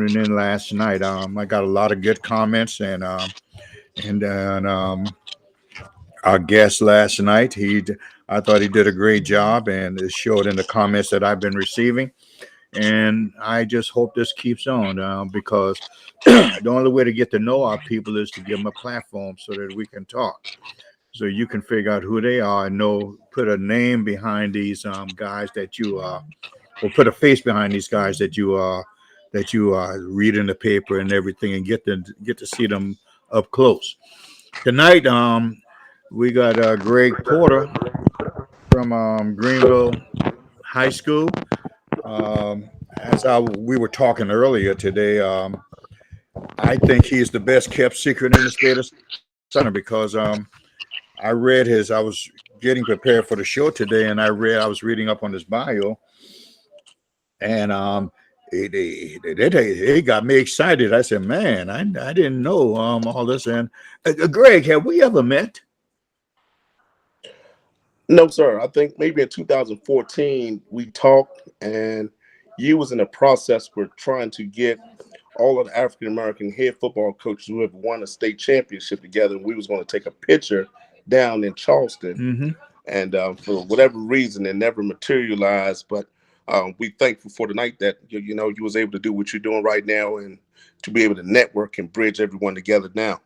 in last night. I got a lot of good comments, and then our guest last night, I thought he did a great job, and it showed in the comments that I've been receiving. And I just hope this keeps on because the only way to get to know our people is to give them a platform so that we can talk. So you can figure out who they are and know, put a name behind these guys that you or put a face behind these guys that you read in the paper and everything, and get to see them up close. Tonight, we got Greg Porter from Greenville High School. We were talking earlier today, I think he's the best kept secret in the state of Southern because I was getting prepared for the show today, and I was reading up on his bio, and it got me excited. I said, "Man, I didn't know all this." And Greg, have we ever met? No, sir. I think maybe in 2014 we talked, and you was in the process. We're trying to get all of the African American head football coaches who have won a state championship together. And we was going to take a picture down in Charleston, Mm-hmm. and for whatever reason, it never materialized. But we thankful for the night that you was able to do what you're doing right now, and to be able to network and bridge everyone together now.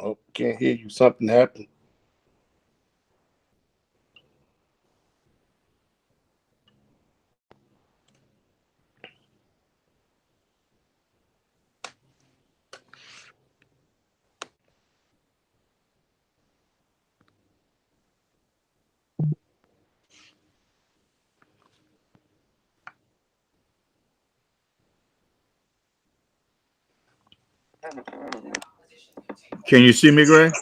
Oh, can't hear you. Something happened. Can you see me, Greg?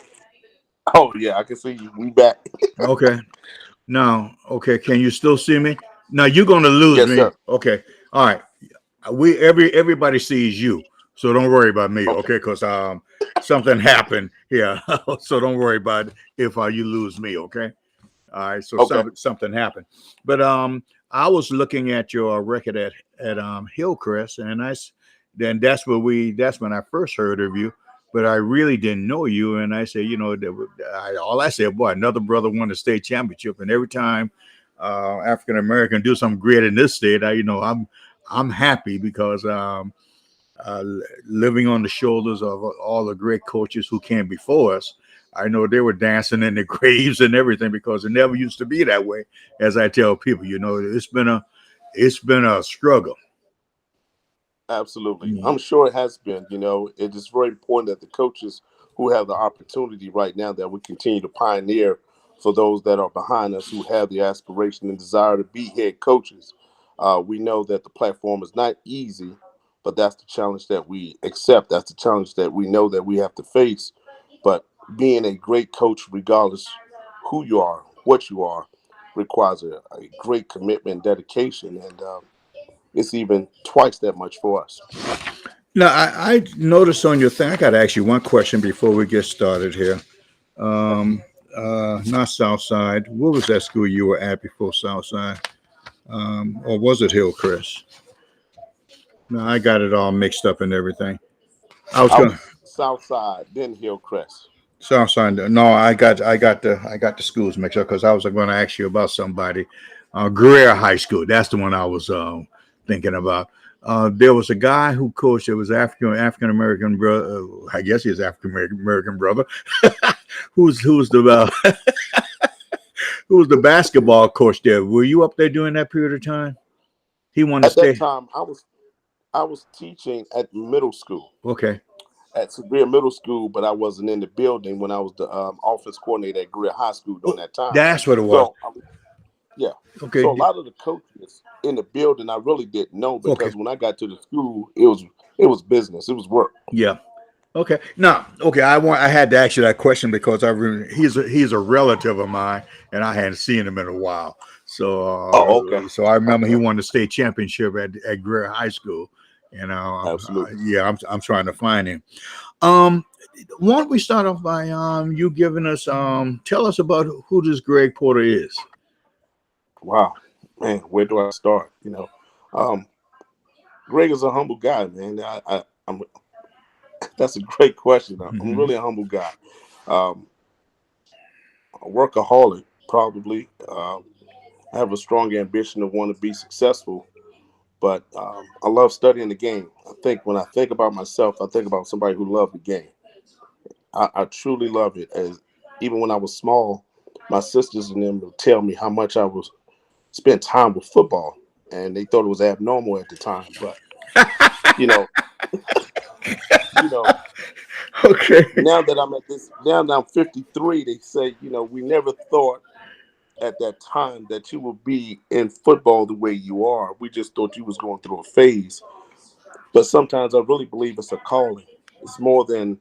Oh yeah, I can see you. We back. Okay. Now, okay. Can you still see me? Now you're gonna lose Yes, me. sir. Okay. All right. Everybody sees you, so don't worry about me. Okay. Okay, because something happened here, so don't worry about if you lose me. Okay. All right. So Okay. something happened, but I was looking at your record at Hillcrest, and then that's when I first heard of you. But I really didn't know you, and I said, all I said, boy, another brother won the state championship, and every time African American do something great in this state, I'm happy because uh, living on the shoulders of all the great coaches who came before us. I know they were dancing in the graves and everything because it never used to be that way. As I tell people, it's been a struggle. Absolutely. Mm. I'm sure it has been. It is very important that the coaches who have the opportunity right now that we continue to pioneer for those that are behind us who have the aspiration and desire to be head coaches. We know that the platform is not easy, but that's the challenge that we accept. That's the challenge that we know that we have to face. But being a great coach, regardless who you are, what you are, requires a great commitment, dedication, and it's even twice that much for us. Now, I noticed on your thing. I got to ask you one question before we get started here. Um, Not Southside. What was that school you were at before Southside? Or was it Hillcrest? No, I got it all mixed up and everything. I was I going to was South Side, then Hillcrest. Southside. No, I got the schools mixed up because I was going to ask you about somebody. Greer High School. That's the one I was thinking about. There was a guy who coached. It was African American brother. I guess he's African American brother. Who's the who was the basketball coach there? Were you up there during that period of time? He wanted to At that stay. time, I was teaching at middle school, Okay. at Greer Middle School, but I wasn't in the building when I was the offense coordinator at Greer High School during Oh, that time. that's what it was. So yeah, Okay. so a lot of the coaches in the building I really didn't know Okay. because when I got to the school, it was business, it was work. Yeah. Okay. Now, okay. I had to ask you that question because he's a relative of mine, and I hadn't seen him in a while. Oh, okay. So I remember he won the state championship at Greer High School, and Absolutely. yeah, I'm trying to find him. Um, why don't we start off by you giving us tell us about who this Greg Porter is. Wow, man, where do I start? Um, Greg is a humble guy, man. I'm That's a great question. I'm Hmm. really a humble guy. Um, a workaholic, probably. I have a strong ambition to want to be successful, but I love studying the game. I think when I think about myself, I think about somebody who loved the game. I truly love it. As even when I was small, my sisters and them would tell me how much I was spent time with football, and they thought it was abnormal at the time. But you know, you know, Okay. now that I'm at this, now that I'm 53, they say, we never thought at that time that you would be in football the way you are. We just thought you was going through a phase. But sometimes I really believe it's a calling. It's more than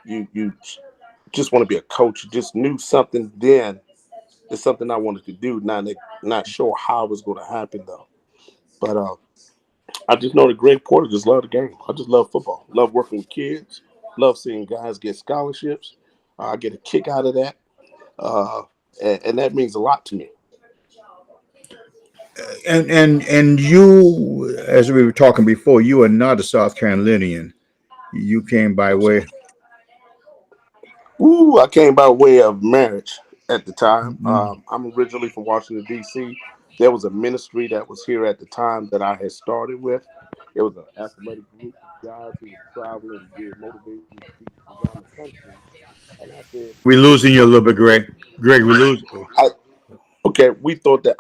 you just want to be a coach. You just knew something then. It's something I wanted to do. Not sure how it was going to happen though. But I just know that Greg Porter just loved the game. I just love football. Love working with kids. Love seeing guys get scholarships. I get a kick out of that, uh, and that means a lot to me. And you, as we were talking before, you are not a South Carolinian. You came by way. Ooh, I came by way of marriage at the time. Mm. I'm originally from Washington, D.C. There was a ministry that was here at the time that I had started with. It was an athletic group of guys who would travel and give motivational speeches around the country. And I said, We're this is losing you a something little bit, Greg. Greg, we lose. I, okay, I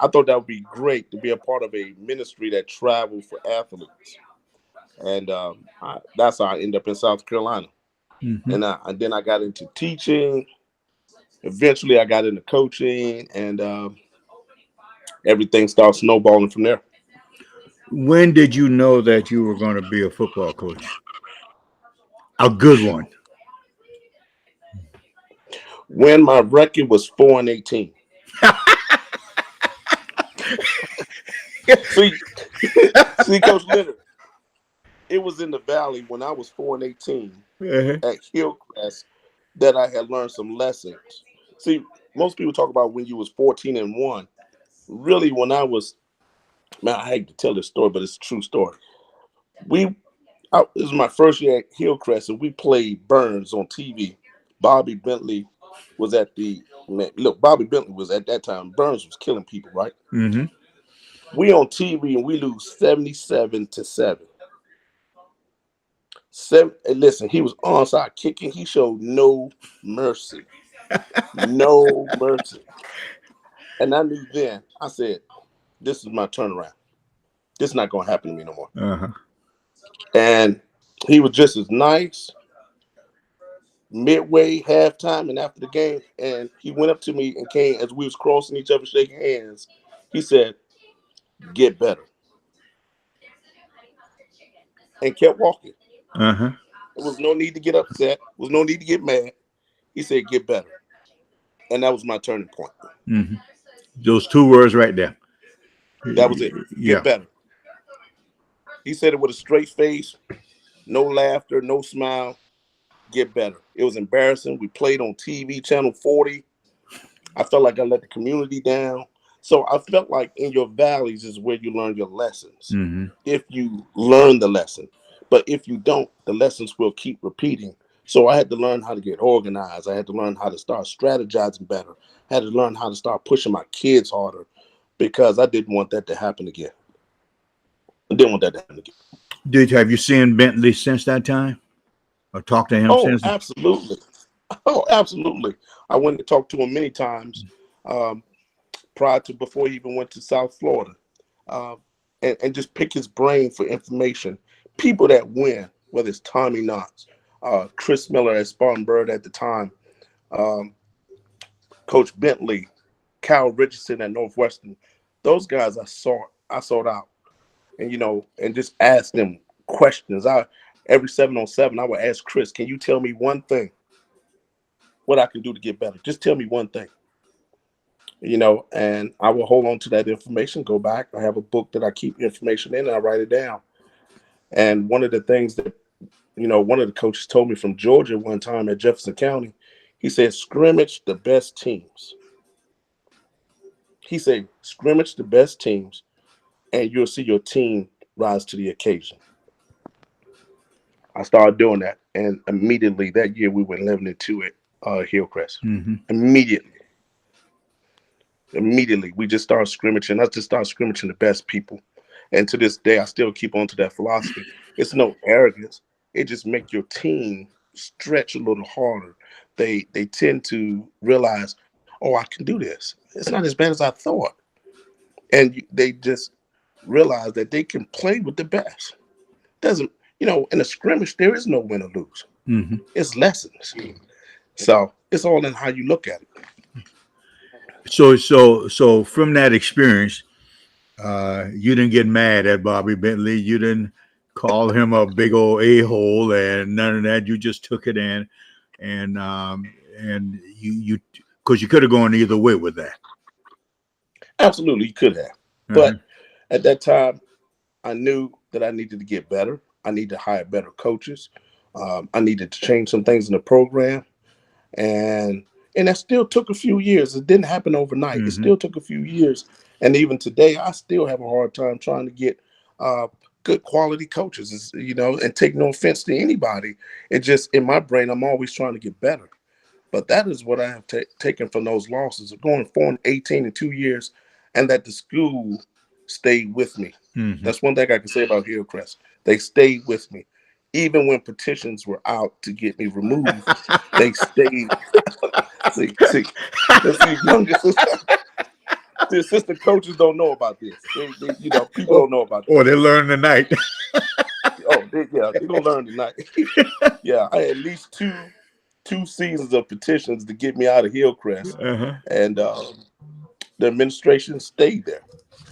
thought that would be great to be a part of a ministry that traveled for athletes. And that's how I ended up in South Carolina. Hmm. And then I got into teaching. Eventually, I got into coaching, and everything started snowballing from there. When did you know that you were going to be a football coach? A good one. When my record was 4-18. See, see, Coach Leonard, it was in the Valley when I was 4-18 Uh-huh. at Hillcrest that I had learned some lessons. See, most people talk about when you was 14-1. Really, when I was, man, I hate to tell this story, but it's a true story. We This was my first year at Hillcrest, and we played Burns on TV. Bobby Bentley was at the man. Look, Bobby Bentley was at that time. Burns was killing people, right? Hmm. We on TV and we lose 77-7. And listen, he was onside kicking. He showed no mercy, no mercy. And I knew then. I said, "This is my turnaround. This is not going to happen to me no more." Uh-huh. And he was just as nice midway, halftime, and after the game. And he went up to me and came as we was crossing each other, shaking hands. He said, "Get better," and kept walking. Uh-huh. There was no need to get upset. There was no need to get mad. He said, "Get better," and that was my turning point. Hmm. Those two words right there. That was it. Get Yeah. better. He said it with a straight face, no laughter, no smile. Get better. It was embarrassing. We played on TV, channel 40. I felt like I let the community down. So I felt like in your valleys is where you learn your lessons. Hmm. If you learn the lesson, but if you don't, the lessons will keep repeating. So I had to learn how to get organized. I had to learn how to start strategizing better. I had to learn how to start pushing my kids harder because I didn't want that to happen again. I didn't want that to happen again. Did have you seen Bentley since that time, or talked to him Oh, since? absolutely. Oh, absolutely. I went and talked to him many times. Um, prior to before he even went to South Florida, uh, and just pick his brain for information. People that win, whether it's Tommy Knox, Chris Miller at Spartanburg at the time, um, Coach Bentley, Cal Richardson at Northwestern, those guys I sought out, and and just asked them questions. I Every 7-on-7, I would ask Chris, "Can you tell me one thing? What I can do to get better? Just tell me one thing." And I will hold on to that information, go back. I have a book that I keep information in and I write it down. And one of the things that one of the coaches told me from Georgia one time at Jefferson County, he said, scrimmage the best teams. He said, scrimmage the best teams, and you'll see your team rise to the occasion. I started doing that, and immediately that year we went 11-2 at Hillcrest. Mm-hmm. Immediately, immediately we just started scrimmaging. I just started scrimmaging the best people, and to this day I still keep on to that philosophy. It's no arrogance. It just make your team stretch a little harder. They tend to realize, oh, I can do this. It's not as bad as I thought, and they just realize that they can play with the best. Doesn't in a scrimmage there is no win or lose. Mm-hmm. It's lessons. So it's all in how you look at it. So from that experience, you didn't get mad at Bobby Bentley. You didn't call him a big old a-hole and none of that. You just took it in, and you because you could have gone either way with that. Absolutely, you could have. Uh-huh. But at that time, I knew that I needed to get better. I needed to hire better coaches. I needed to change some things in the program. And that still took a few years. It didn't happen overnight. It Mm-hmm. still took a few years. And even today, I still have a hard time trying to get uh, good quality coaches, and take no offense to anybody. It just, in my brain, I'm always trying to get better. But that is what I have taken from those losses of going 4-18 in 2 years, and that the school stayed with me. Mm-hmm. That's one thing I can say about Hillcrest. They stayed with me. Even when petitions were out to get me removed, they stayed. See, the younger sister, the assistant coaches don't know about this. People Oh, don't know about oh, this. they learned tonight. Oh, they're gonna learn tonight. Yeah, I had at least two seasons of petitions to get me out of Hillcrest, Uh-huh. and the administration stayed there,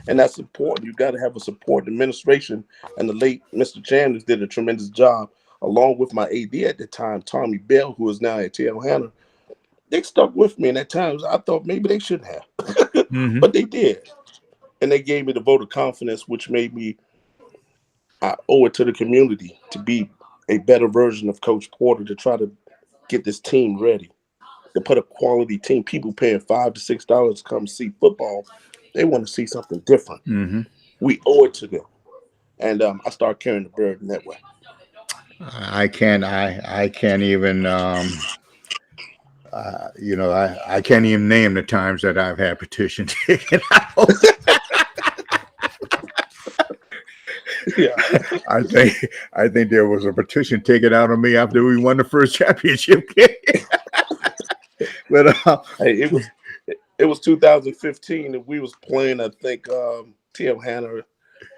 and that's important. You got to have a support administration, and the late Mr. Chandler did a tremendous job, along with my AD at the time, Tommy Bell, who is now at TL Hannah. They stuck with me, and at times I thought maybe they shouldn't have, Mm-hmm. but they did, and they gave me the vote of confidence, which made me. I owe it to the community to be a better version of Coach Porter to try to get this team ready, to put a quality team. People paying $5 to $6 to come see football, they want to see something different. Mm-hmm. We owe it to them, and I start carrying the burden that way. I can't even I can't even name the times that I've had petitions taken out. Yeah, I think I think there was a petition taken out on me after we won the first championship game. But hey, it was 2015, and we was playing. I think TL Hannah.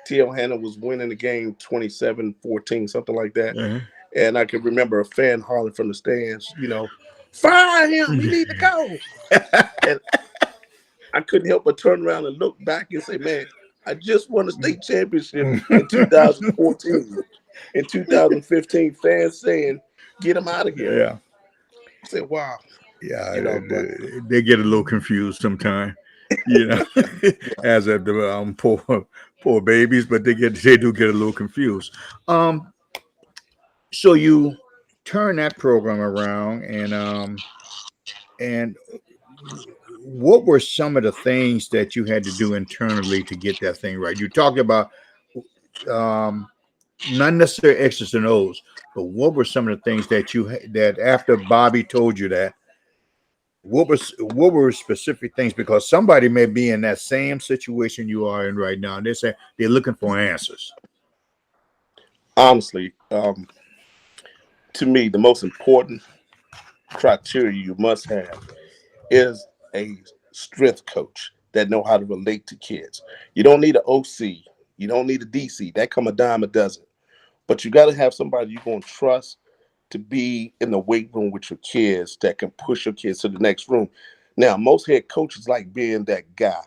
TL Hannah was winning the game 27-14, something like that. uh-huh. And I can remember a fan hollering from the stands, fire him, he need to go. And I couldn't help but turn around and look back and say, man, I just won a state championship in 2014. In 2015, fans saying, get him out of here. Yeah, I said, wow, yeah, but they get a little confused sometimes, you know, yeah, as of the poor babies, but they do get a little confused. Um, so you turn that program around, and what were some of the things that you had to do internally to get that thing right? You talked about um, not necessarily X's and O's, but what were some of the things that that after Bobby told you that, what were specific things? Because somebody may be in that same situation you are in right now, and they say they're looking for answers. honestly, to me, the most important criteria you must have is a strength coach that know how to relate to kids. You don't need an OC. You don't need a DC. That come a dime a dozen. But you got to have somebody you're going to trust to be in the weight room with your kids that can push your kids to the next room. Now, most head coaches like being that guy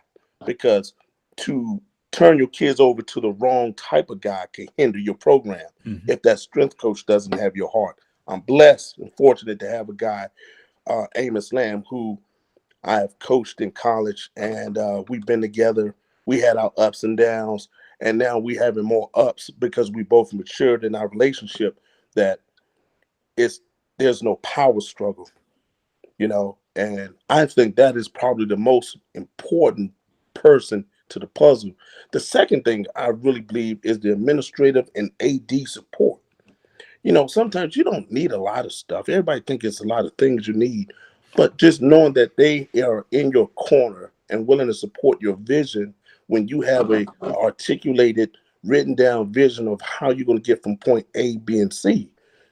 because to turn your kids over to the wrong type of guy can hinder your program Mm-hmm. if that strength coach doesn't have your heart. I'm blessed and fortunate to have a guy, Amos Lamb, who I have coached in college, and we've been together. We had our ups and downs, and now we having more ups because we both matured in our relationship. that it's there's no power struggle, and I think that is probably the most important person to the puzzle. The second thing I really believe is the administrative and AD support. Sometimes you don't need a lot of stuff. Everybody thinks it's a lot of things you need, but just knowing that they are in your corner and willing to support your vision when you have a articulated, written down vision of how you're going to get from point A, B, and C.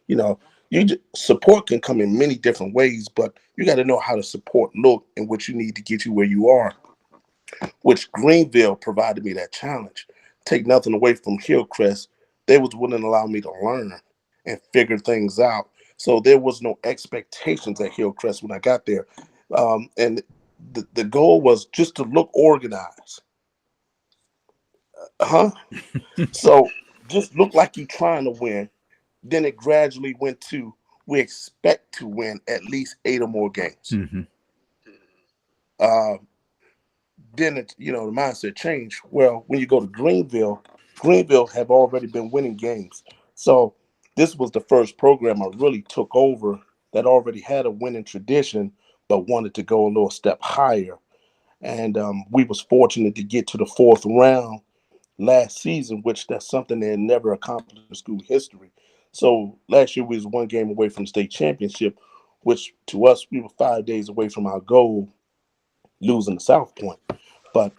You know, support can come in many different ways, but you got to know how to support look and what you need to get you where you are, which Greenville provided me that challenge. Take nothing away from Hillcrest. They was willing to allow me to learn and figure things out. So there was no expectations at Hillcrest when I got there. And the goal was just to look organized. Huh? So just look like you're trying to win. Then it gradually went to we expect to win at least 8 or more games. Mm-hmm. Uh, then the mindset changed. Well, when you go to Greenville, Greenville have already been winning games. So this was the first program I really took over that already had a winning tradition, but wanted to go a little step higher. And we was fortunate to get to the fourth round last season, which that's something they had never accomplished in school history. So last year we was one game away from the state championship, which to us we were 5 days away from our goal, losing the South Point. But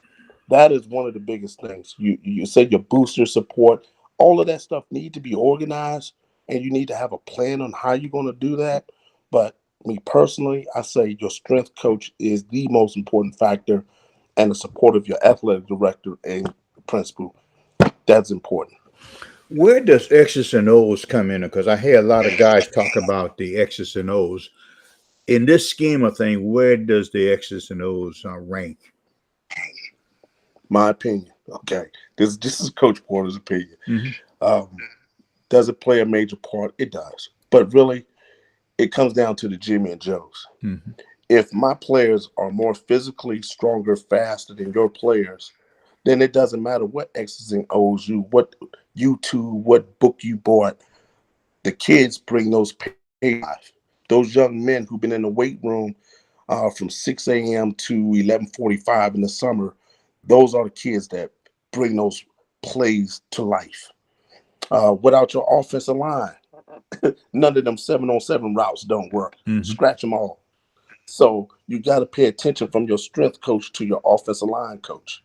that is one of the biggest things. You said your booster support, all of that stuff need to be organized, and you need to have a plan on how you're going to do that. But me personally, I say your strength coach is the most important factor, and the support of your athletic director and principal. That's important. Where does X's and O's come in? Because I hear a lot of guys talk about the X's and O's. In this scheme of thing, where does the X's and O's rank? My opinion. Okay, this is Coach Porter's opinion. Mm-hmm. Um, does it play a major part? It does, but really, it comes down to the Jimmy and Joes. Mm-hmm. If my players are more physically stronger, faster than your players, then it doesn't matter what X's and O's what YouTube, what book you bought. The kids bring those alive. Those young men who've been in the weight room from 6 a.m. to 11:45 in the summer, those are the kids that bring those plays to life. Without your offensive line, none of them 7-on-7 routes don't work. Mm-hmm. Scratch them all. So you got to pay attention from your strength coach to your offensive line coach,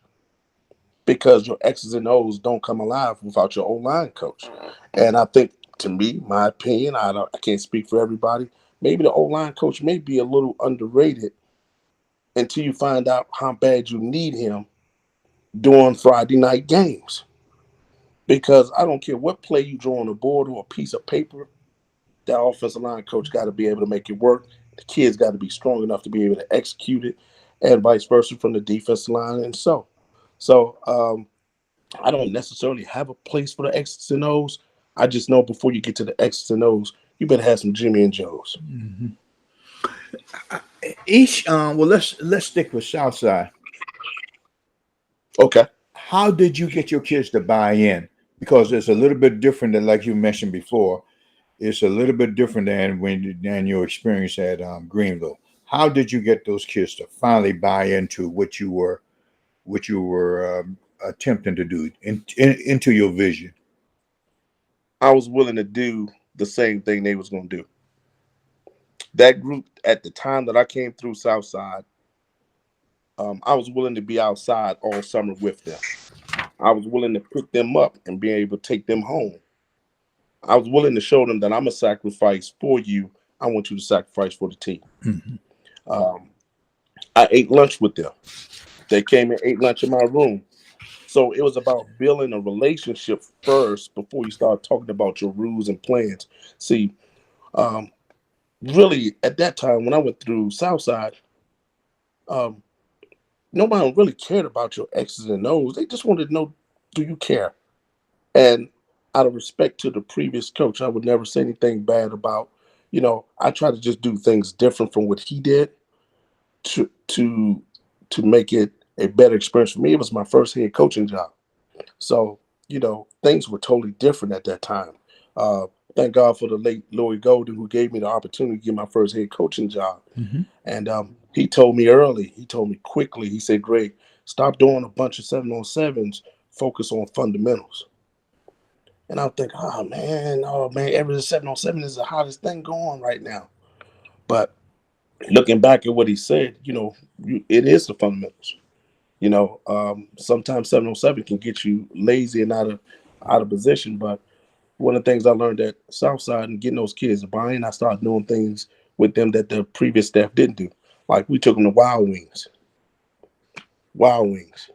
because your X's and O's don't come alive without your O line coach. And I think, to me, my opinion, I can't speak for everybody. Maybe the O line coach may be a little underrated until you find out how bad you need him during Friday night games. Because I don't care what play you draw on the board or a piece of paper, that offensive line coach got to be able to make it work. The kids got to be strong enough to be able to execute it, and vice versa from the defensive line. And so I don't necessarily have a place for the X's and O's. I just know before you get to the X's and O's, you better have some Jimmy and Joes. Mm-hmm. Well, let's stick with Southside. Okay. How did you get your kids to buy in? Because it's a little bit different than, like you mentioned before, it's a little bit different than your experience at Greenville. How did you get those kids to finally buy into what you were attempting to do into your vision? I was willing to do the same thing they was going to do. That group at the time that I came through Southside, I was willing to be outside all summer with them. I was willing to pick them up and be able to take them home. I was willing to show them that I'm a sacrifice for you. I want you to sacrifice for the team. Mm-hmm. Um, I ate lunch with them. They came and ate lunch in my room. So it was about building a relationship first before you start talking about your rules and plans. See, um, really, at that time when I went through Southside, um, nobody really cared about your X's and O's. They just wanted to know, do you care? And out of respect to the previous coach, I would never say anything bad about. I try to just do things different from what he did to to to make it a better experience for me. It was my first head coaching job. So, things were totally different at that time. Thank God for the late Lloyd Golden, who gave me the opportunity to get my first head coaching job. Hmm. And he told me early, he told me quickly, he said, Greg, stop doing a bunch of 7-on-7s, focus on fundamentals. And I think, oh man, every 7-on-7 is the hottest thing going right now. But looking back at what he said, it is the fundamentals. Sometimes 7-on-7 can get you lazy and out of position. But one of the things I learned at Southside and getting those kids to buy in, I started doing things with them that the previous staff didn't do. Like we took them to Wild Wings. Wild Wings.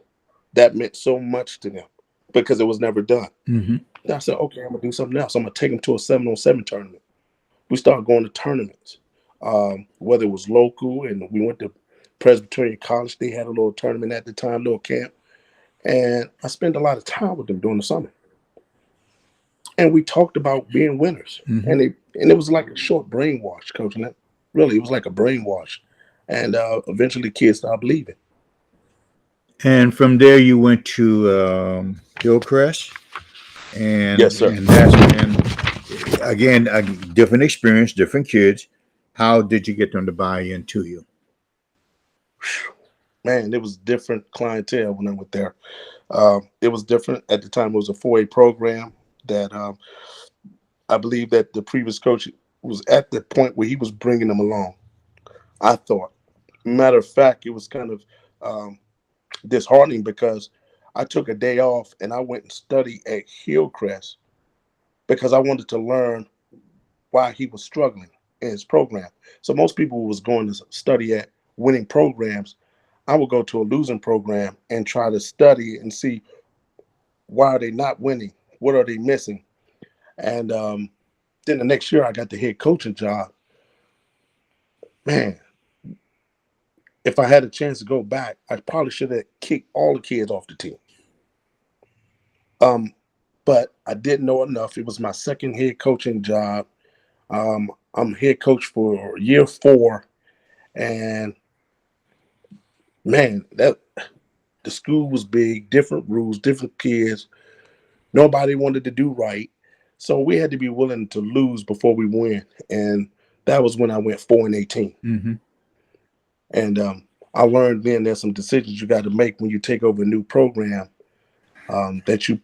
That meant so much to them because it was never done. Hmm. And I said, okay, I'm gonna do something else. I'm gonna take them to a 7-on-7 tournament. We started going to tournaments, whether it was local, and we went to Presbyterian College. They had a little tournament at the time, little camp, and I spent a lot of time with them during the summer. And we talked about being winners, Hmm. and it was like a short brainwash, Coach Lynn. Really, it was like a brainwash, and eventually, kids started believing. And from there, you went to Hillcrest, Yes, sir. and that's when again a different experience, different kids. How did you get them to buy into you? Man, it was different clientele when I went there. It was different at the time. It was a 4A program that I believe that the previous coach was at the point where he was bringing them along. I thought. Matter of fact, it was kind of um, disheartening because I took a day off and I went and studied at Hillcrest because I wanted to learn why he was struggling in his program. So most people was going to study at winning programs. I would go to a losing program and try to study and see why are they not winning, what are they missing, and then the next year I got the head coaching job. Man, if I had a chance to go back, I probably should have kicked all the kids off the team. Um, but I didn't know enough. It was my second head coaching job. I'm head coach for year 4, and man, that the school was big, different rules, different kids. Nobody wanted to do right, so we had to be willing to lose before we win. And that was when I went 4-18. Hmm. And I learned then there's some decisions you got to make when you take over a new program, that you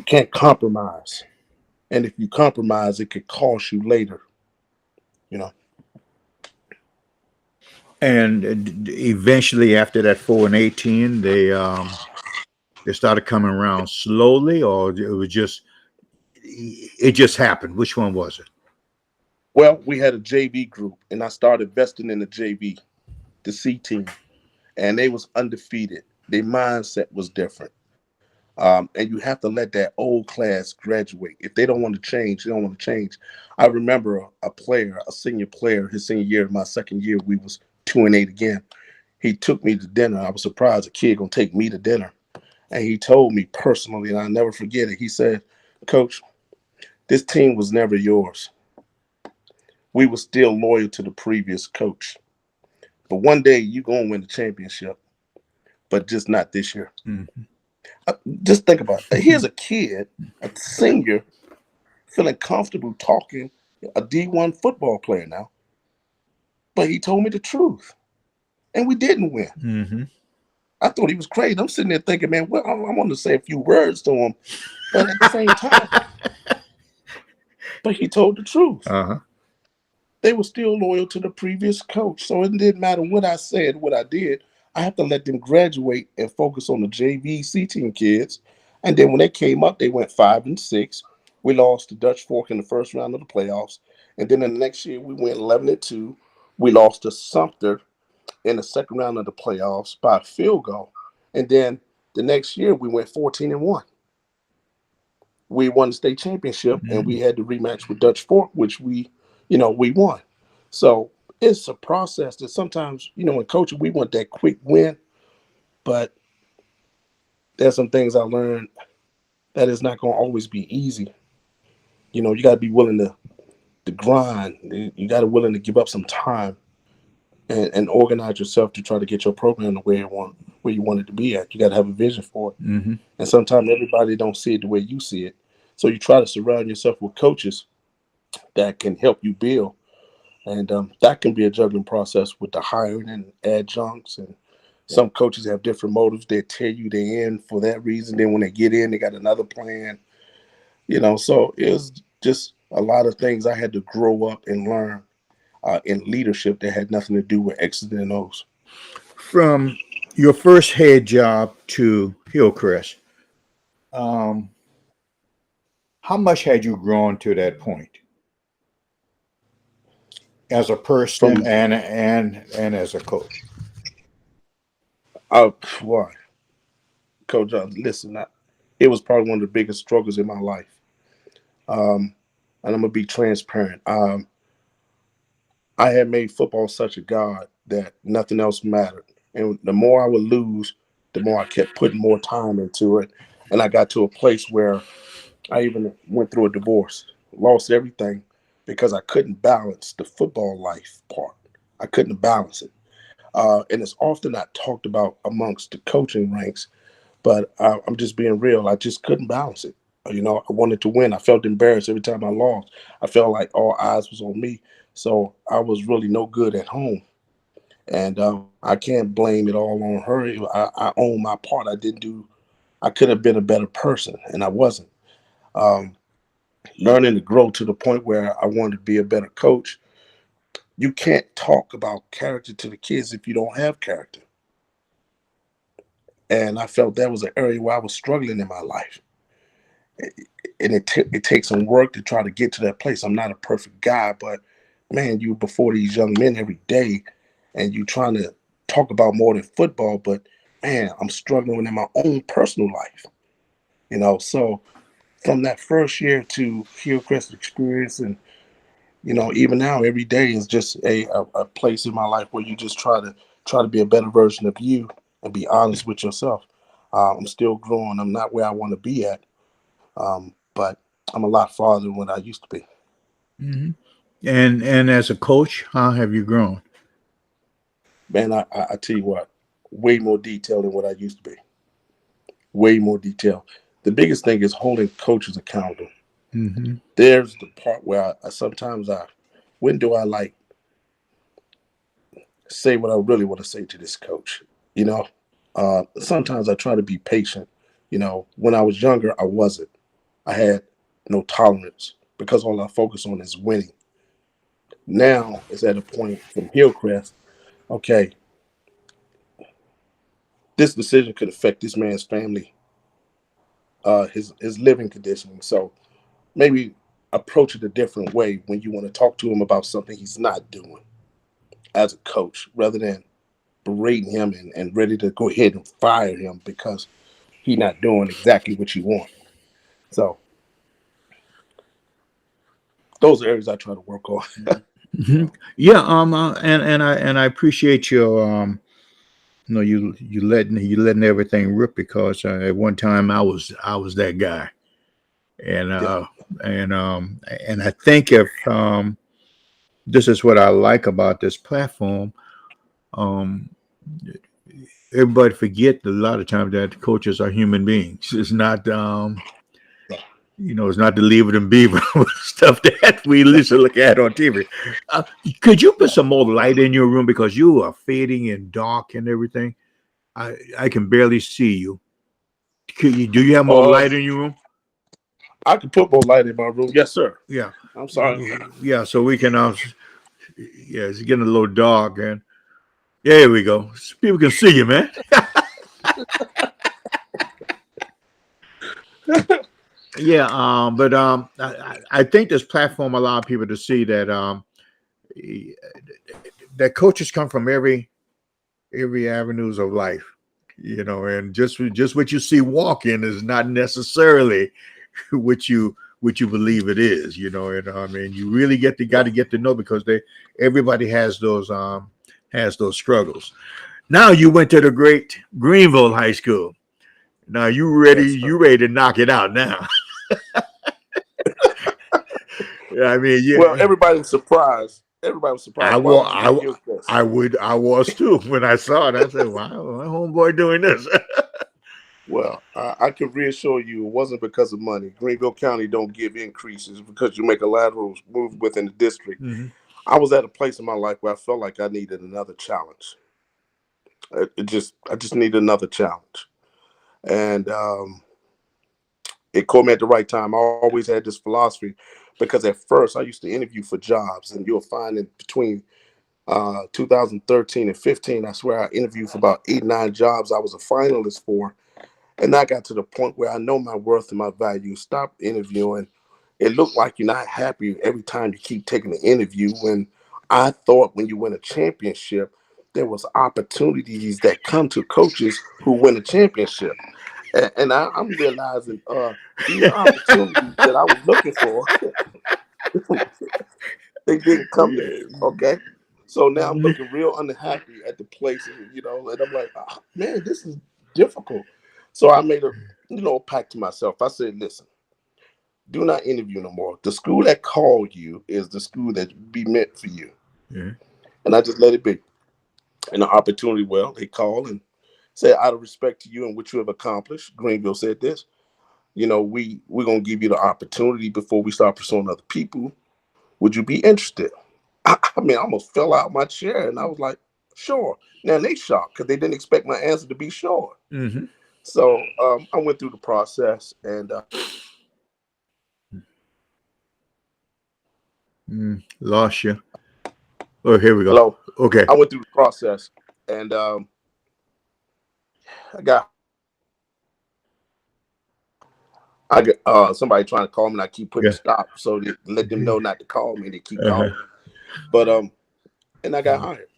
can't compromise. And if you compromise, it could cost you later. You know. And eventually, after that 4 and 18, they started coming around slowly, or it just happened. Which one was it? Well, we had a JV group, and I started investing in the JV, the C team, and they was undefeated. Their mindset was different. And you have to let that old class graduate. If they don't want to change, they don't want to change. I remember a player, a senior player, his senior year, my second year, we was 2-8 again. He took me to dinner. I was surprised a kid gonna take me to dinner. And he told me personally, and I'll never forget it. He said, Coach, this team was never yours. We were still loyal to the previous coach. But one day you're gonna win the championship, but just not this year. Mm-hmm. Just think about it. Here's a kid, a senior, feeling comfortable talking, a D1 football player now, but he told me the truth, and we didn't win. Mm-hmm. I thought he was crazy. I'm sitting there thinking, man, well, I want to say a few words to him, but at the same time, but he told the truth. Uh-huh. They were still loyal to the previous coach, so it didn't matter what I said, what I did. I have to let them graduate and focus on the JVC team kids. And then when they came up, they went 5-6. We lost to Dutch Fork in the first round of the playoffs, and then the next year we went 11-2. We lost to Sumter in the second round of the playoffs by a field goal. And then the next year we went 14-1. We won the state championship and Mm-hmm. we had the rematch with Dutch Fork, which we won. So it's a process that sometimes, in coaching, we want that quick win, but there's some things I learned that it's not going to always be easy. You got to be willing to grind. You got to willing to give up some time and organize yourself to try to get your program the way where you want it to be at. You got to have a vision for it. Mm-hmm. And sometimes everybody don't see it the way you see it. So you try to surround yourself with coaches that can help you build. And that can be a juggling process with the hiring and adjuncts. And some coaches have different motives. They tell you they're in for that reason. Then when they get in, they got another plan. So it was just a lot of things I had to grow up and learn in leadership that had nothing to do with X's and O's. From your first head job to Hillcrest, um, how much had you grown to that point as a person From and as a coach? Why, Coach, listen, it was probably one of the biggest struggles in my life. And I'm gonna be transparent. I had made football such a god that nothing else mattered. And the more I would lose, the more I kept putting more time into it. And I got to a place where I even went through a divorce, lost everything because I couldn't balance the football life part. I couldn't balance it. And it's often not talked about amongst the coaching ranks, but I'm just being real. I just couldn't balance it. I wanted to win. I felt embarrassed every time I lost. I felt like all eyes was on me. So I was really no good at home. And I can't blame it all on her. I own my part. I didn't do. I could have been a better person, and I wasn't. Um, Learning to grow to the point where I wanted to be a better coach. You can't talk about character to the kids if you don't have character. And I felt that was an area where I was struggling in my life. And it takes some work to try to get to that place. I'm not a perfect guy, but man, you before these young men every day, and you trying to talk about more than football. But man, I'm struggling in my own personal life. So from that first year to Hillcrest experience, and even now, every day is just a place in my life where you just try to be a better version of you and be honest with yourself. I'm still growing. I'm not where I want to be at, but I'm a lot farther than what I used to be. Hmm. And as a coach, how have you grown? Man, I tell you what, way more detail than what I used to be. Way more detail. The biggest thing is holding coaches accountable. Hmm. There's the part where I sometimes when do I like say what I really want to say to this coach? You know, Sometimes I try to be patient. When I was younger, I wasn't. I had no tolerance because all I focus on is winning. Now it's at a point from Hillcrest. Okay, this decision could affect this man's family, his living conditioning. So maybe approach it a different way when you want to talk to him about something he's not doing as a coach, rather than berating him and ready to go ahead and fire him because he's not doing exactly what you want. So those are areas I try to work on. Hmm. Yeah. And I appreciate your you letting everything rip because at one time I was that guy, and Yeah. and I think if this is what I like about this platform. Um, Everybody forget a lot of times that coaches are human beings. It's not Yeah. it's not the Leave It and Beaver stuff that we Yeah. used to look at on TV. Uh, could you put Yeah. some more light in your room because you are fading and dark and everything? I can barely see you. Do you have more Uh, light in your room? I could put more light in my room. Yes, sir. Yeah, I'm sorry. yeah. So we can. Yeah, it's getting a little dark, and there we go. People can see you, man. Yeah, but I think this platform allow people to see that that coaches come from every avenues of life, and just what you see walking is not necessarily what you believe it is, and I mean you really got Yeah. to get to know because everybody has those struggles. Now you went to the great Greenville High School. Now Yes, you sir. ready to knock it out now. I mean, Well, yeah, everybody was surprised. Everybody was I surprised. Why was would you leave Hillcrest? I was too when I saw it. I said, "Wow, my homeboy doing this." Well, I can reassure you, it wasn't because of money. Greenville County don't give increases because you make a lateral move within the district. Mm-hmm. I was at a place in my life where I felt like I needed another challenge. I just needed another challenge, and it caught me at the right time. I always had this philosophy because at first I used to interview for jobs, and you'll find in between 2013 and 15, I swear I interviewed for about 8, 9 jobs I was a finalist for. And I got to the point where I know my worth and my value. Stop interviewing. It looked like you're not happy every time you keep taking an interview. When I thought when you win a championship, there was opportunities that come to coaches who win a championship. And I'm realizing these opportunities that I was looking for, they didn't come to me. Okay. So now I'm looking real unhappy at the place, and I'm like, "Ah, man, this is difficult." So I made a, pact to myself. I said, listen, do not interview no more. The school that called you is the school that be meant for you. Yeah. And I just let it be. And the opportunity, well, they called and said, out of respect to you and what you have accomplished, Greenville said this, we're gonna give you the opportunity before we start pursuing other people. Would you be interested? I mean, I almost fell out of my chair, and I was like, sure. Now they shocked because they didn't expect my answer to be sure. Mm-hmm. So I went through the process, and Lost you. Oh, here we go. hello, Okay. I went through the process, and I got I got somebody trying to call me, and I keep putting Yeah. stop so they let them know not to call me. They keep Uh-huh. calling me, but and I got hired.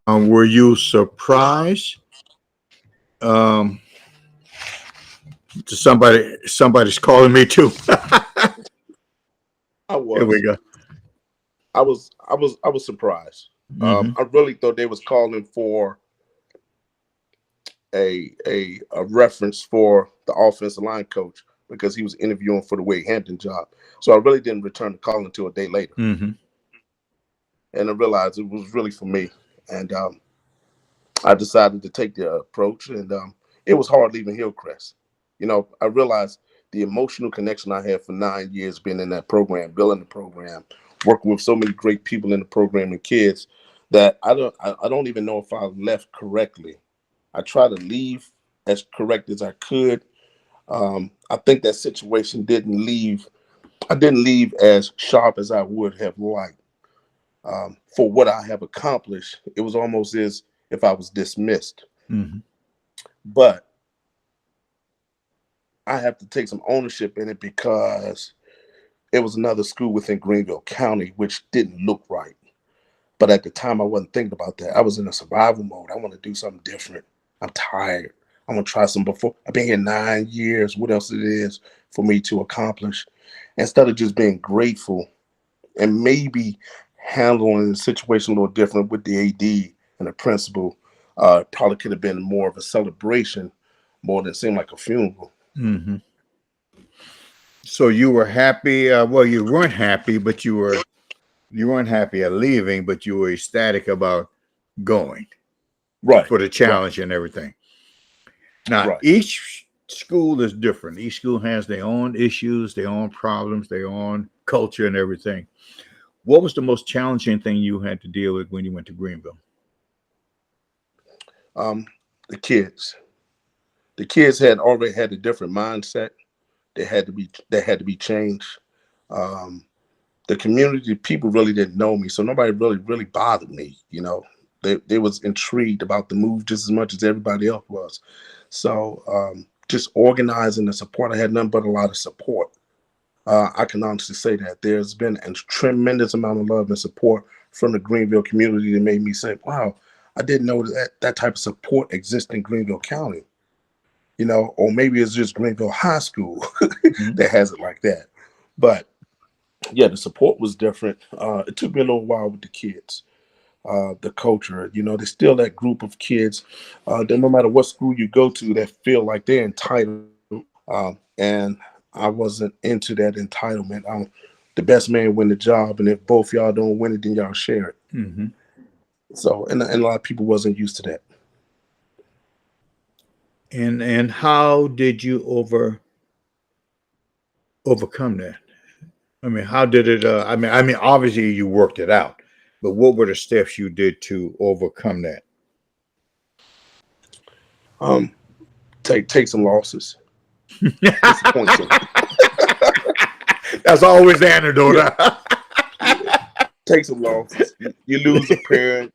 Were you surprised? Um, somebody's calling me too. I Here we was, go. I was surprised. Mm-hmm. I really thought they was calling for a reference for the offensive line coach because he was interviewing for the Wade Hampton job. So I really didn't return the call until a day later, Mm-hmm. and I realized it was really for me. And I decided to take the approach, and it was hard leaving Hillcrest. I realized the emotional connection I had for 9 years being in that program, building the program, working with so many great people in the program and kids that I don't even know if I left correctly. I tried to leave as correct as I could. I think that situation didn't leave. I didn't leave as sharp as I would have liked. For what I have accomplished, it was almost as if I was dismissed. Mm-hmm. But I have to take some ownership in it because it was another school within Greenville County, which didn't look right. But at the time, I wasn't thinking about that. I was in a survival mode. I want to do something different. I'm tired. I want to try something before. I've been here 9 years. What else it is for me to accomplish? Instead of just being grateful and maybe handling the situation a little different with the AD and the principal, probably could have been more of a celebration more than it seemed like a funeral. Mm-hmm. So you were happy. Well, you weren't happy, but you weren't happy at leaving, but you were ecstatic about going Right, for the right, challenge and everything. Now, right. each school is different. Each school has their own issues, their own problems, their own culture, and everything. What was the most challenging thing you had to deal with when you went to Greenville? Um, the kids. The kids had already had a different mindset. They had to be changed. Um, the community people really didn't know me, so nobody really bothered me. They was intrigued about the move just as much as everybody else was. So just organizing the support, I had nothing but a lot of support. I can honestly say that there's been a tremendous amount of love and support from the Greenville community that made me say, "Wow, I didn't know that type of support exists in Greenville County." Or maybe it's just Greenville High School Mm-hmm. that has it like that. But yeah, the support was different. It took me a little while with the kids, the culture. There's still that group of kids that no matter what school you go to, that feel like they're entitled. And I wasn't into that entitlement. I'm the best man win the job, and if both y'all don't win it, then y'all share it. Mm-hmm. So, and a lot of people wasn't used to that. And how did you overcome that? I mean, how did it? I mean, obviously you worked it out, but what were the steps you did to overcome that? Um, take some losses, disappoint some. That's always the antidote. Yeah, Huh? yeah. Take some losses. You lose a parent,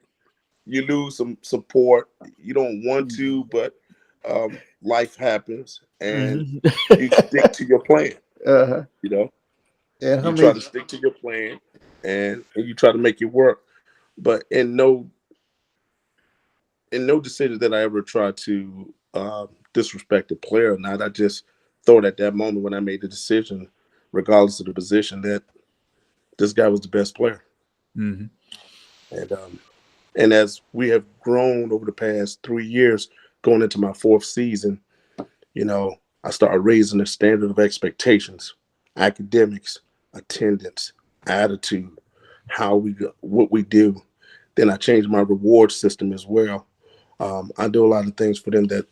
you lose some support. You don't want to, but life happens, and Mhm. you stick to your plan. Uh-huh. You know, And how you try many? to stick to your plan, and you try to make it work. But in no decision that I ever tried to disrespect a player or not. I just thought at that moment when I made the decision, regardless of the position, that this guy was the best player. Mhm. And as we have grown over the past 3 years, going into my fourth season, I started raising the standard of expectations, academics, attendance, attitude, what we do. Then I changed my reward system as well. I do a lot of things for them that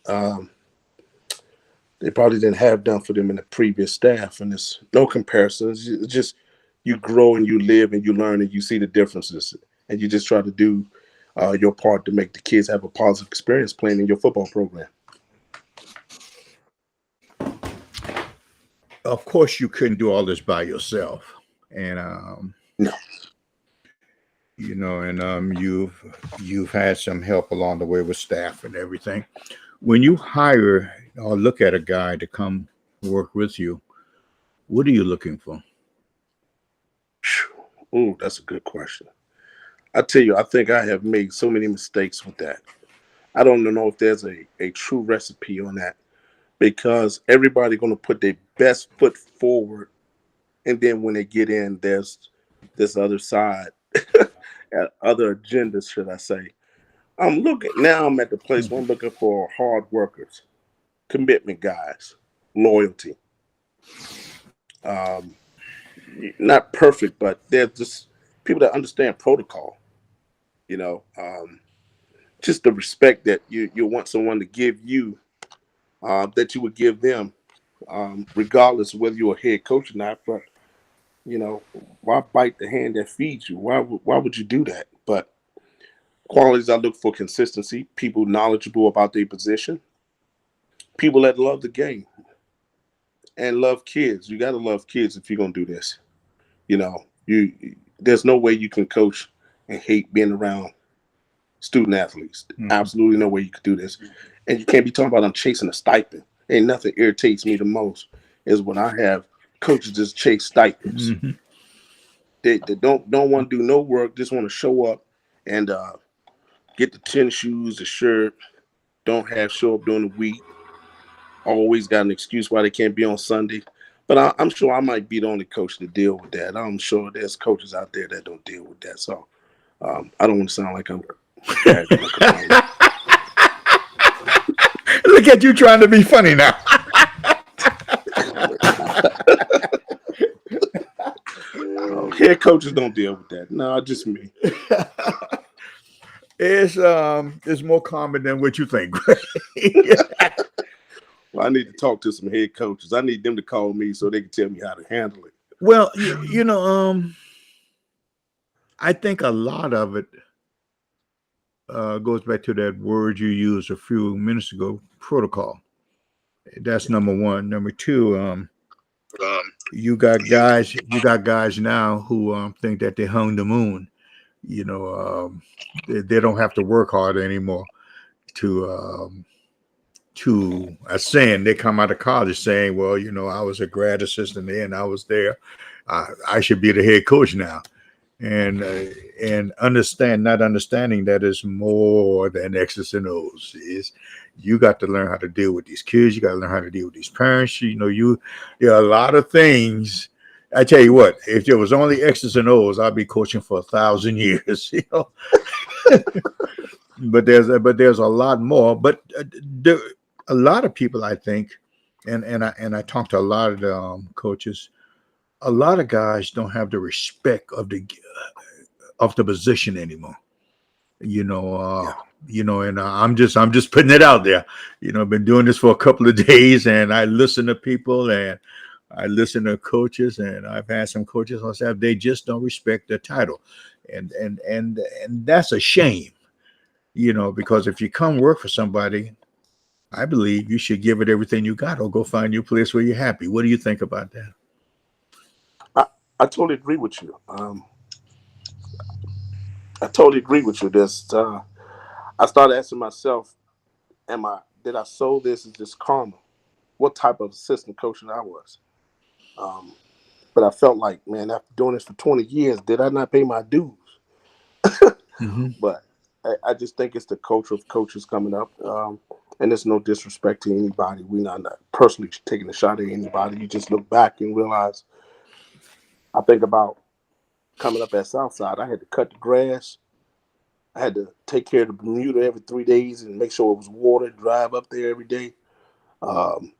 they probably didn't have done for them in the previous staff. And there's no comparisons. It's just you grow and you live and you learn and you see the differences. And you just try to do your part to make the kids have a positive experience playing in your football program. Of course, you couldn't do all this by yourself, and No. and you've had some help along the way with staff and everything. When you hire or look at a guy to come work with you, what are you looking for? Ooh, that's a good question. I tell you, I think I have made so many mistakes with that. I don't know if there's a true recipe on that because everybody going to put their best foot forward, and then when they get in, there's this other side, other agendas, should I say? I'm looking now. I'm at the place where I'm looking for hard workers, commitment guys, loyalty. Um, Not perfect, but they're just people that understand protocol. You know, just the respect that you want someone to give you, that you would give them, regardless of whether you're a head coach or not. But why bite the hand that feeds you? Why would you do that? But qualities I look for: consistency, people knowledgeable about their position, people that love the game and love kids. You got to love kids if you're gonna do this. You there's no way you can coach and hate being around student athletes. Mhm. Absolutely no way you could do this. And you can't be talking about I'm chasing a stipend. Ain't nothing irritates me the most is when I have coaches just chase stipends. Mhm. They don't want to do no work, just want to show up and get the tennis shoes, the shirt, don't have show up during the week. Always got an excuse why they can't be on Sunday. But I'm sure I might be the only coach to deal with that. I'm sure there's coaches out there that don't deal with that. So I don't want to sound like I'm bragging or complaining. Look at you trying to be funny now. Head coaches don't deal with that. No, just me. It's more common than what you think. Well, I need to talk to some head coaches. I need them to call me so they can tell me how to handle it. Well, I think a lot of it goes back to that word you used a few minutes ago, protocol. That's number one. Number two, you got guys now who think that they hung the moon. You know, they don't have to work hard anymore to a saying. They come out of college saying, "Well, I was a grad assistant there, and I was there. I should be the head coach now." And not understanding that is more than X's and O's. Is you got to learn how to deal with these kids. You got to learn how to deal with these parents. There are a lot of things. I tell you what, if there was only X's and O's, I'd be coaching for 1,000 years. But there's a lot more. But there, a lot of people, I think, and I talk to a lot of the coaches. A lot of guys don't have the respect of the position anymore. You know, Yeah. And I'm just putting it out there. I've been doing this for a couple of days, and I listen to people, and I listen to coaches, and I've had some coaches on staff. They just don't respect their title, and that's a shame. Because if you come work for somebody, I believe you should give it everything you got, or go find your place where you're happy. What do you think about that? I, I totally agree with you. I totally agree with you. I started asking myself, did I sow this as just karma? What type of assistant coach I was? Um, but I felt like, man, after doing this for 20 years, did I not pay my dues? Mm-hmm. But I just think it's the culture of coaches coming up. And there's no disrespect to anybody. We're not personally taking a shot at anybody. You just look back and realize, I think about coming up at Southside, I had to cut the grass. I had to take care of the Bermuda every 3 days and make sure it was watered, drive up there every day. Um,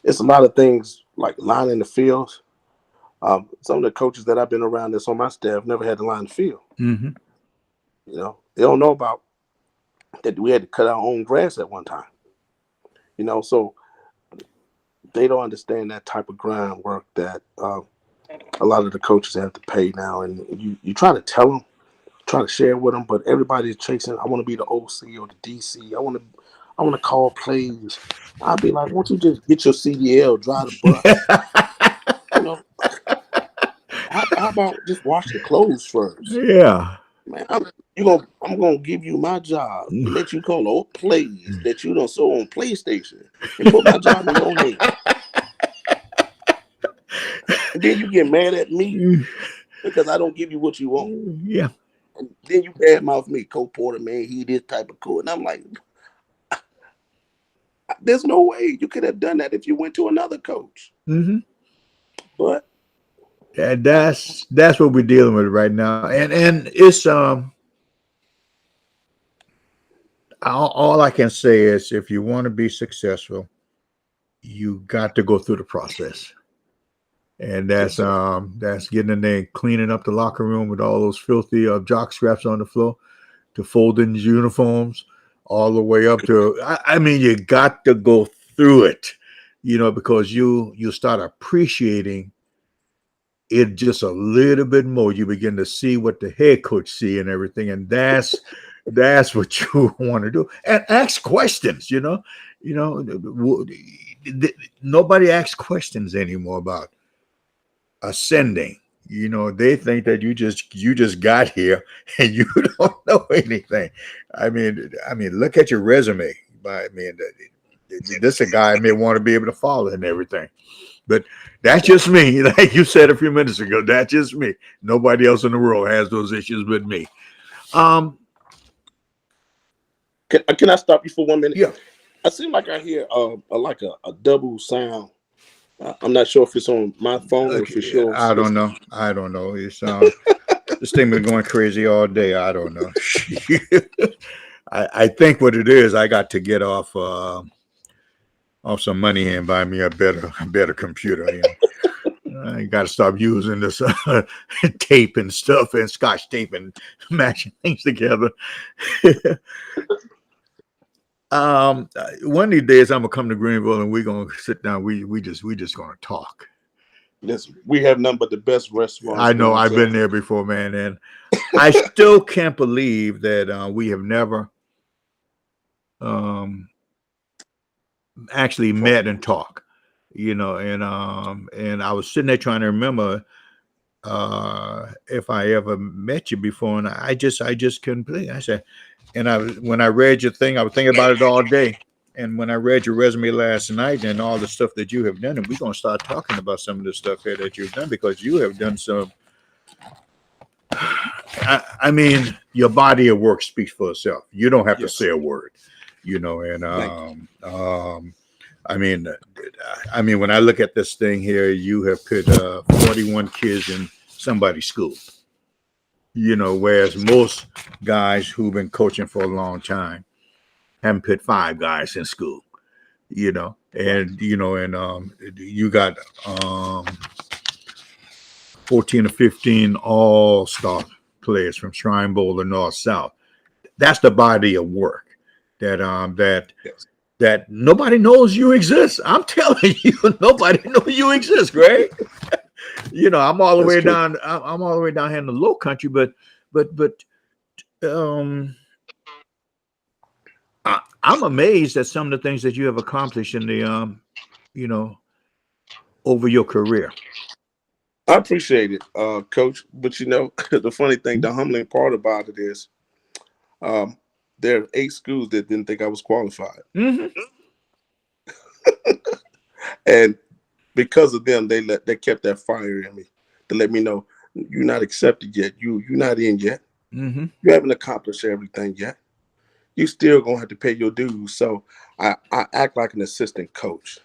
it's a lot of things like lining the fields. Some of the coaches that I've been around that's on my staff never had to line the field. Mm-hmm. They don't know about that we had to cut our own grass at one time. So they don't understand that type of groundwork that a lot of the coaches have to pay now. And you try to tell them, try to share with them, but everybody's chasing. I want to be the OC or the DC. I want to call plays. I'd be like, won't you just get your CDL, drive the bus? You know, how about just wash the clothes first? Yeah. Man, I'm gonna give you my job and let you call old plays that you don't show on PlayStation and put my job in your hand. And then you get mad at me because I don't give you what you want. Yeah. And then you badmouth me, Coach Porter, man, he this type of coach. And I'm like, there's no way you could have done that if you went to another coach. Mm-hmm. But that's what we're dealing with right now, and it's all I can say is, if you want to be successful, you got to go through the process. And yes, sir. that's getting in there, cleaning up the locker room with all those filthy jock scraps on the floor, to folding uniforms, all the way up to I mean, you got to go through it, because you start appreciating it just a little bit more. You begin to see what the head coach see and everything, and that's what you want to do. And ask questions. Nobody asks questions anymore about ascending. They think that you just got here and you don't know anything. I mean, look at your resume. I mean, this a guy may want to be able to follow and everything. But that's just me. Like you said a few minutes ago, that's just me. Nobody else in the world has those issues but me. Can I stop you for 1 minute? Yeah. I seem like I hear like a double sound. I'm not sure if it's on my phone or if it's Okay, yours. I don't know. I don't know. It's this thing been going crazy all day. I don't know. I think what it is, I got to get off some money and buy me a better computer. I got to stop using this tape and stuff and scotch tape and matching things together. One of these days I'm gonna come to Greenville and we're gonna sit down. We just gonna talk. Listen, we have none but the best restaurants I know down I've been south. there before, man, and I still can't believe that we have never um, actually met and talked. And I was sitting there trying to remember if I ever met you before, and I just couldn't believe it. I said, and when I read your thing, I was thinking about it all day. And when I read your resume last night and all the stuff that you have done, and we're gonna start talking about some of the stuff here that you've done, because you have done some. I mean, your body of work speaks for itself. You don't have to Yes, say sir. a word, and Thank you. I mean, when I look at this thing here, you have put 41 kids in somebody's school. Whereas Yes, sir. most guys who've been coaching for a long time haven't put 5 guys in school. Right. And you got 14 or 15 all-star players from Shrine Bowl or North South. That's the body of work that Yes. that nobody knows you exist. I'm telling you, nobody knows you exist, Greg. I'm all the That's way true. down. I'm all the way down here in the low country, but um, I'm amazed at some of the things that you have accomplished in the you know, over your career. I appreciate it, Coach. But the funny thing, the humbling part about it is, um, there are 8 schools that didn't think I was qualified, Mm-hmm. and because of them, they kept that fire in me to let me know you're not accepted yet. You're not in yet. Mm-hmm. You haven't accomplished everything yet. You still gonna have to pay your dues. So I act like an assistant coach.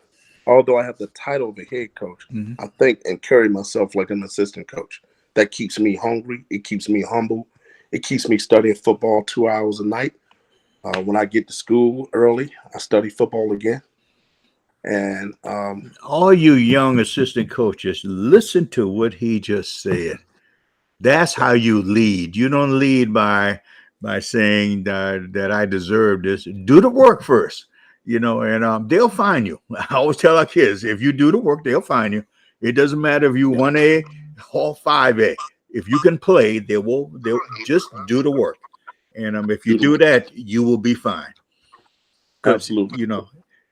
Although I have the title of a head coach, Mm-hmm. I think and carry myself like an assistant coach. That keeps me hungry. It keeps me humble. It keeps me studying football 2 hours a night. When I get to school early, I study football again. And All you young assistant coaches, listen to what he just said. That's yeah, how you lead. You don't lead by saying that I deserve this. Do the work first, and they'll find you. I always tell our kids, if you do the work, they'll find you. It doesn't matter if you yeah, 1A or 5A. If you can play, they'll just do the work. And if you do the do work. that, you will be fine. Because Absolutely.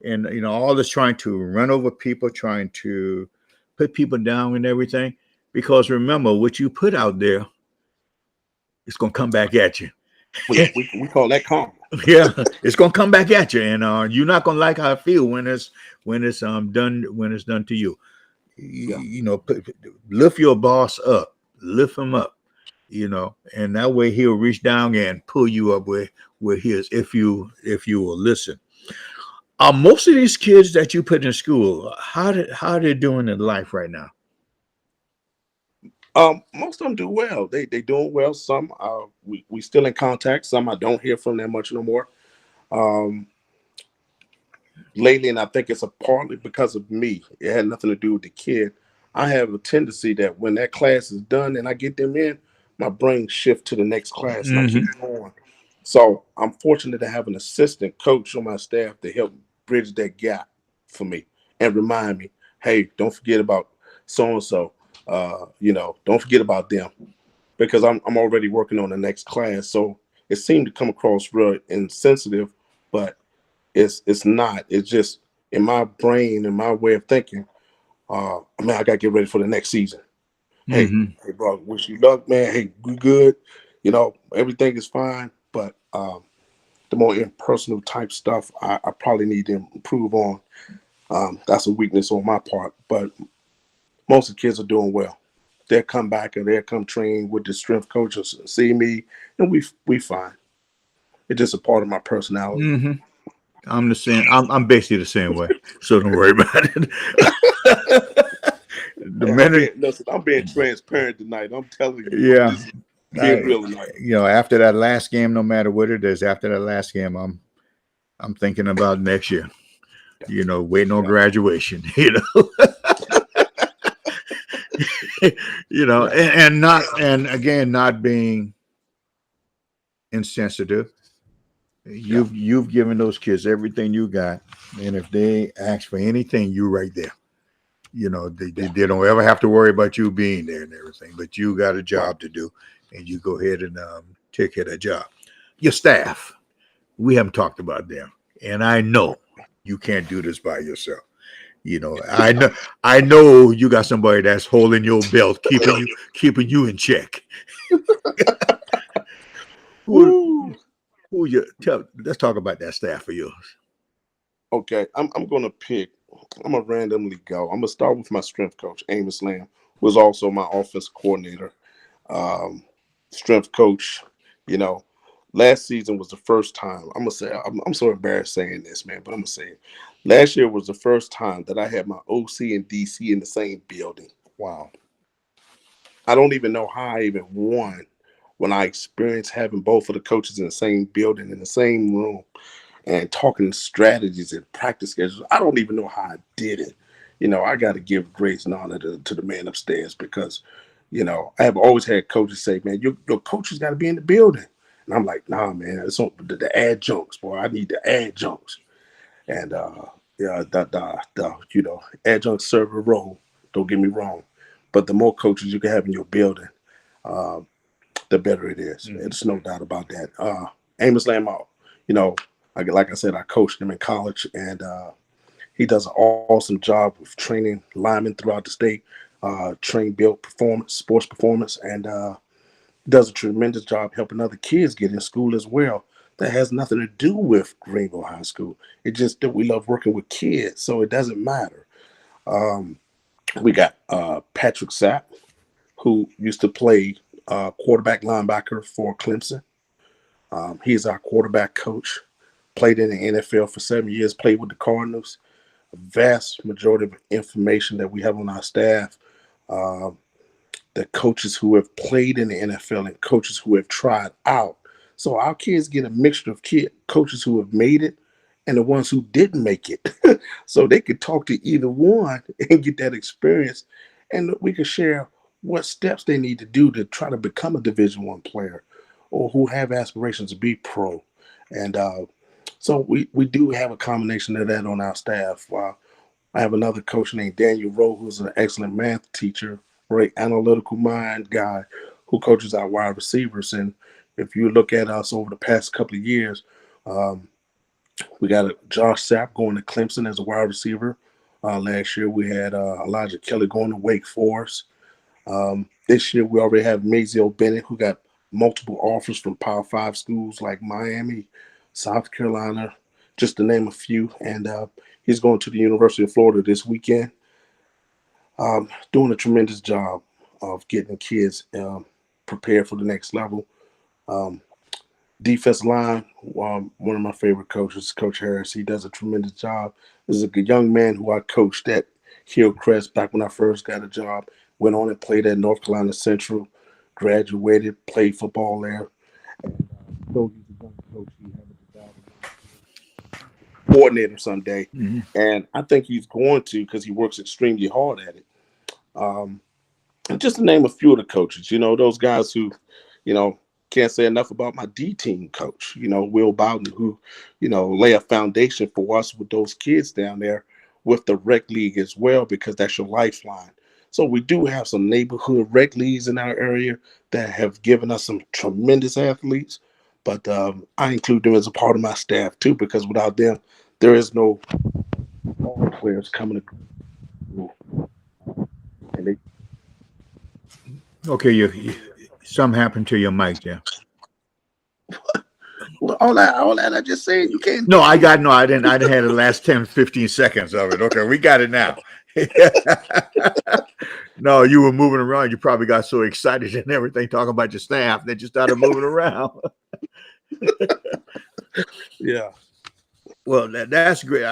and all this trying to run over people, trying to put people down and everything. Because remember, what you put out there, it's gonna come back at you. We call that karma. Yeah, it's gonna come back at you, and you're not gonna like how I feel when it's done to you. Yeah, Lift your boss up, lift him up, and that way he'll reach down and pull you up where he is if you will listen. Most of these kids that you put in school, how they doing in life right now? most of them do well. They doing well. Some we still in contact. Some I don't hear from that much no more. Um, lately, and I think it's a partly because of me. It had nothing to do with the kid. I have a tendency that when that class is done and I get them in, my brain shift to the next class and I keep Mm-hmm. going. So I'm fortunate to have an assistant coach on my staff to help bridge that gap for me and remind me, hey, don't forget about so and so. Don't forget about them because I'm already working on the next class. So it seemed to come across real insensitive, but it's not. It's just in my brain and my way of thinking. Man, I gotta get ready for the next season. Hey, Mm-hmm. hey, bro, wish you luck, man. Hey, we good. Everything is fine. But the more impersonal type stuff, I probably need to improve on. That's a weakness on my part. But most of the kids are doing well. They'll come back and they'll come train with the strength coaches, see me, and we fine. It's just a part of my personality. Mm-hmm. I'm the same. I'm basically the same way. So don't worry about it. The Hey, I'm minute, being listen. I'm being transparent tonight. I'm telling you, I'm yeah, just being I, real tonight. after that last game, no matter what it is, after that last game, I'm thinking about next year. Yeah, Waiting on yeah, graduation. yeah, and again, not being insensitive. yeah. You've given those kids everything you got, and if they ask for anything, you right there. Yeah. They don't ever have to worry about you being there and everything. But you got a Right. job to do, and you go ahead and take care of that job. Your staff, we haven't talked about them, and I know you can't do this by yourself. I know you got somebody that's holding your belt, keeping you in check. Who Woo. who you tell? Let's talk about that staff of yours. Okay. I'm gonna pick. I'm gonna randomly go. I'm gonna start with my strength coach, Amos Lamb, who was also my offense coordinator. Um, strength coach. You know, last season was the first time. I'm gonna say I'm so embarrassed saying this, man, but I'm gonna say it. Last year was the first time that I had my OC and DC in the same building. Wow. I don't even know how I even won when I experienced having both of the coaches in the same building, in the same room, and talking strategies and practice schedules. I don't even know how I did it. I got to give grace and honor to the man upstairs because, I have always had coaches say, man, your coaches got to be in the building. And I'm like, nah, man, it's on the adjuncts, boy. I need the adjuncts. And yeah, the adjunct server role. Don't get me wrong, but the more coaches you can have in your building, uh, the better it is. Mhm. It's no doubt about that. Amos Lamar, you know, like I said, I coached him in college, and he does an awesome job with training linemen throughout the state, train build performance, sports performance, and does a tremendous job helping other kids get in school as well. That has nothing to do with Greenville High School. It's just that we love working with kids, so it doesn't matter. Um, we got Patrick Sapp, who used to play quarterback linebacker for Clemson. He's our quarterback coach. Played in the NFL for 7 years. Played with the Cardinals. A vast majority of information that we have on our staff, uh, the coaches who have played in the NFL and coaches who have tried out. So our kids get a mixture of coaches who have made it and the ones who didn't make it. So they could talk to either one and get that experience, and we can share what steps they need to do to try to become a Division I player, or who have aspirations to be pro. And so we do have a combination of that on our staff. I have another coach named Daniel Rowe, who's an excellent math teacher, very analytical mind guy, who coaches our wide receivers. And if you look at us over the past couple of years, um, we got Josh Sapp going to Clemson as a wide receiver. Last year we had Elijah Kelly going to Wake Forest. This year we already have Maziel Bennett, who got multiple offers from Power Five schools like Miami, South Carolina, just to name a few. And he's going to the University of Florida this weekend. Doing a tremendous job of getting kids prepared for the next level. Um, Defensive line, one of my favorite coaches, Coach Harris. He does a tremendous job. This is a good young man who I coached at Hillcrest back when I first got a job. Went on and played at North Carolina Central, graduated, played football there. So he's a young coach. He has a desire to be coordinator someday. Mhm. And I think he's going to, because he works extremely hard at it. Um, and just to name a few of the coaches, those guys who, you know, can't say enough about my D team coach, Will Bowden, who, lay a foundation for us with those kids down there with the rec league as well, because that's your lifeline. So we do have some neighborhood rec leagues in our area that have given us some tremendous athletes, but I include them as a part of my staff too, because without them, there is no ball players coming to, and they. Okay, something happened to your mic there. Well, all that I just said, you can't No, hear me. no, I didn't have the last 10, 15 seconds of it. Okay, we got it now. No, you were moving around. You probably got so excited and everything talking about your staff that you started moving around. Yeah, Well, that's great.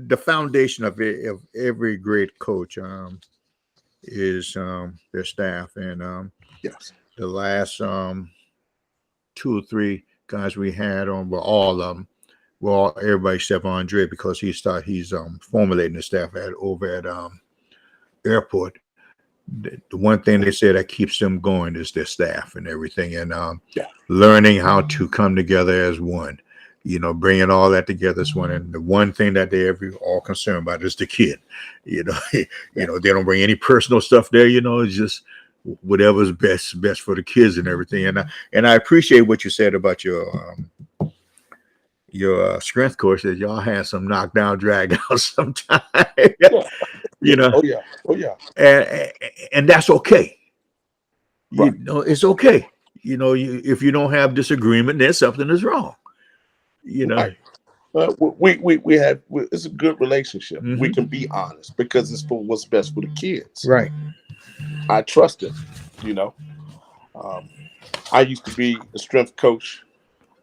The foundation of every great coach is their staff. And yes, the last two or three guys we had on were all of them. Well, everybody except Andre, because he's formulating the staff over at airport. The one thing they said that keeps them going is their staff and everything, and yeah, learning how to come together as one. Bringing all that together as one. And the one thing that they all concerned about is the kid. You know, yeah. they don't bring any personal stuff there. It's just whatever's best for the kids and everything. And I appreciate what you said about your strength course, that y'all had some knockdown drag out sometime. Yeah. you know Oh yeah. Oh yeah. and that's okay. Right. It's okay. If you don't have disagreement, then something is wrong. you know Right. We have it's a good relationship. We hmm can be honest because it's for what's best for the kids. right. I trust him. You know, um, I used to be a strength coach.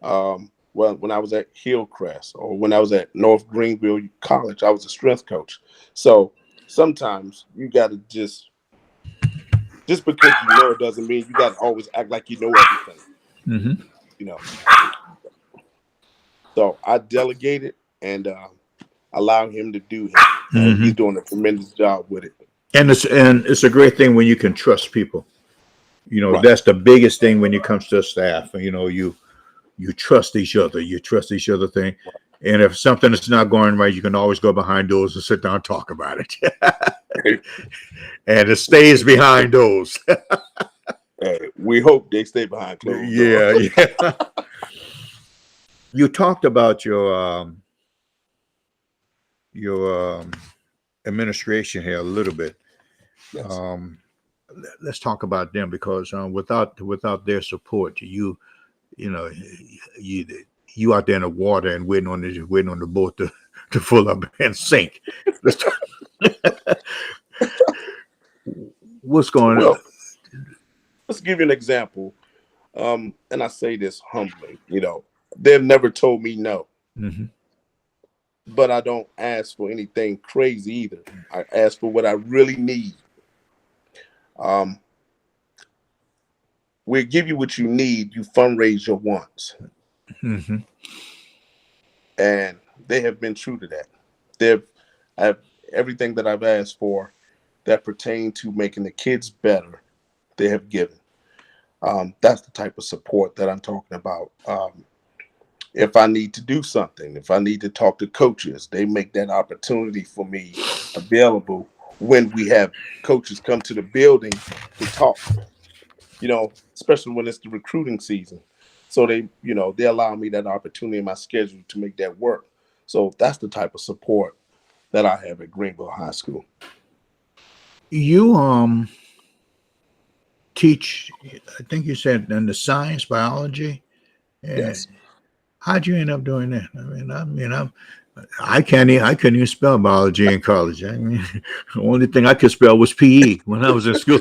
Well, when I was at Hillcrest or when I was at North Greenville College, I was a strength coach. So sometimes you got to just because you know it doesn't mean you got to always act like you know everything. hmm You know, so I delegated and allow him to do him, and hmm he's doing a tremendous job with it. and it's a great thing when you can trust people. Right. That's the biggest thing when it comes to staff. You you trust each other. You trust each other thing. And if something is not going right, you can always go behind doors and sit down and talk about it. And it stays behind doors. Hey, we hope they stay behind closed doors. Yeah, yeah. You talked about your administration here a little bit. Yes. Um, let's talk about them because without their support, you know you you out there in the water and waiting on the boat to fill up and sink. Let's talk, what's going on? Well, let's give you an example. And I say this humbly, they've never told me no, Mm-hmm. but I don't ask for anything crazy either. I ask for what I really need. Um, we'll give you what you need. You fundraise your wants, Mm-hmm. and they have been true to that. They've, I've everything that I've asked for that pertain to making the kids better. They have given. That's the type of support that I'm talking about. If I need to do something, if I need to talk to coaches, they make that opportunity for me available when we have coaches come to the building to talk, especially when it's the recruiting season. So they allow me that opportunity in my schedule to make that work. So that's the type of support that I have at Greenville High School. You teach, I think you said in the science, biology. And Yes. how'd you end up doing that? I couldn't even spell biology in college. I mean, the only thing I could spell was PE when I was in school.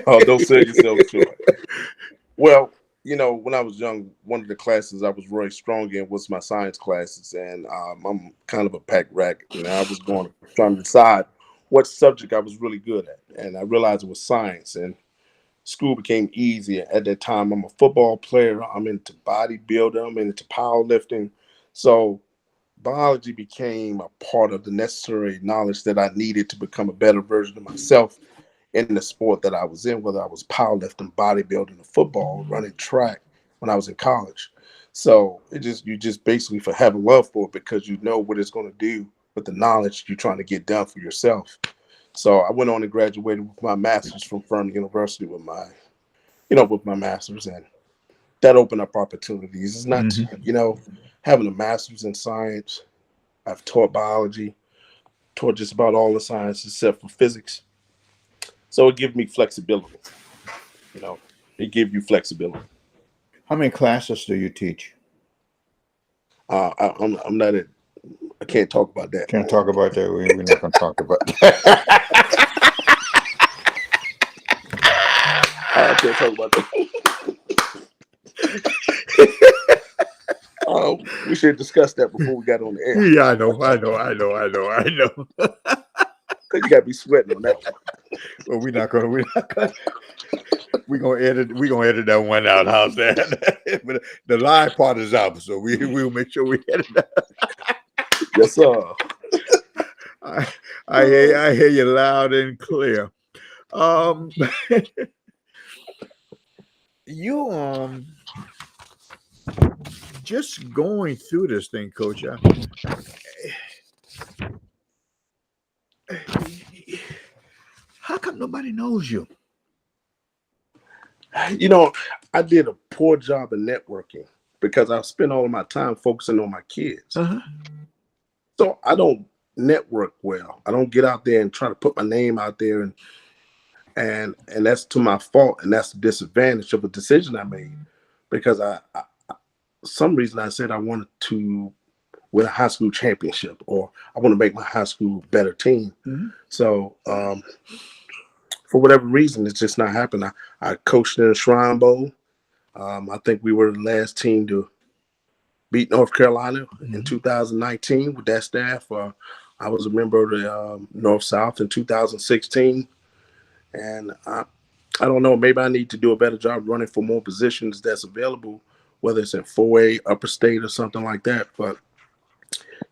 Oh, don't sell yourself short. Well, when I was young, one of the classes I was really strong in was my science classes, and I'm kind of a pack rat, and I was trying to decide what subject I was really good at, and I realized it was science, and school became easier at that time. I'm a football player. I'm into bodybuilding. I'm into powerlifting, so biology became a part of the necessary knowledge that I needed to become a better version of myself in the sport that I was in, whether I was powerlifting, bodybuilding, or football, running track when I was in college. So you just basically for having love for it because you know what it's going to do with the knowledge you're trying to get done for yourself. So I went on and graduated with my master's from Furman University with my master's, and that opened up opportunities. It's not, Mm-hmm. having a master's in science. I've taught biology, taught just about all the sciences except for physics. So it gives me flexibility. You know, it gives you flexibility. How many classes do you teach? I'm not at. I can't talk about that. Can't talk about that. We're not going to talk about that. I can't talk about that. We should discuss that before we got on the air. Yeah, I know. Cause you got to be sweating on that one. Well, we're gonna edit that one out. How's that? But the live part is out, so we'll make sure we edit that. Yes, sir. I, I hear you loud and clear. Um, you just going through this thing, Coach. How come nobody knows you? You know, I did a poor job of networking because I spent all of my time focusing on my kids. Uh-huh. So I don't network well. I don't get out there and try to put my name out there, and that's to my fault, and that's the disadvantage of a decision I made because I some reason I said I wanted to win a high school championship or I want to make my high school better team. Mm-hmm. So for whatever reason, it's just not happening. I coached in a Shrine Bowl. I think we were the last team to beat North Carolina in 2019 with that staff. I was a member of the North South in 2016. And I don't know, maybe I need to do a better job running for more positions that's available, whether it's in 4A, upper state, or something like that. But,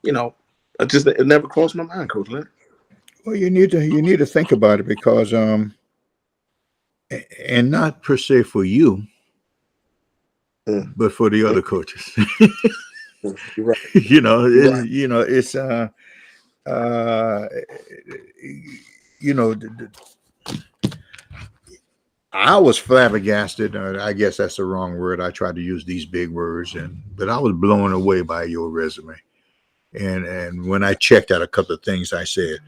it never crossed my mind, Coach Lynn. Well, you need to think about it because and not per se for you, Mm, but for the mm, other coaches. mm. You're right. you know, You're right. it's uh, you know, I was flabbergasted. I guess that's the wrong word. I tried to use these big words, but I was blown away by your resume. And when I checked out a couple of things, I said,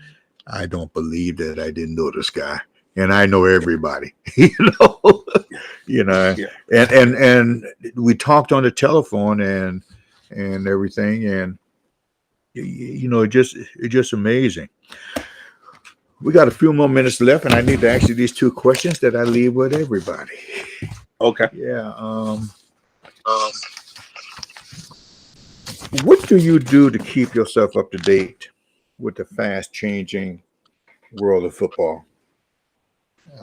I don't believe that I didn't know this guy, and I know everybody. know, Yeah. you know, Yeah. and we talked on the telephone and everything, and it's just amazing. We got a few more minutes left, and I need to ask you these two questions that I leave with everybody. Okay. Yeah. What do you do to keep yourself up to date with the fast changing world of football?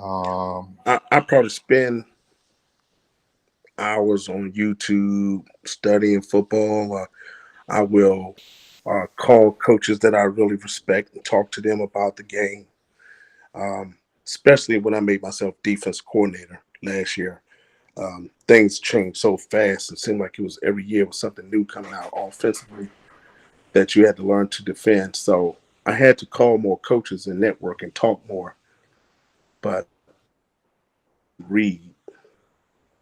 Um, I probably spend hours on YouTube studying football. I will call coaches that I really respect and talk to them about the game. Especially when I made myself defense coordinator last year. Things changed so fast. It seemed like it was every year was something new coming out offensively that you had to learn to defend. So I had to call more coaches and network and talk more. But read,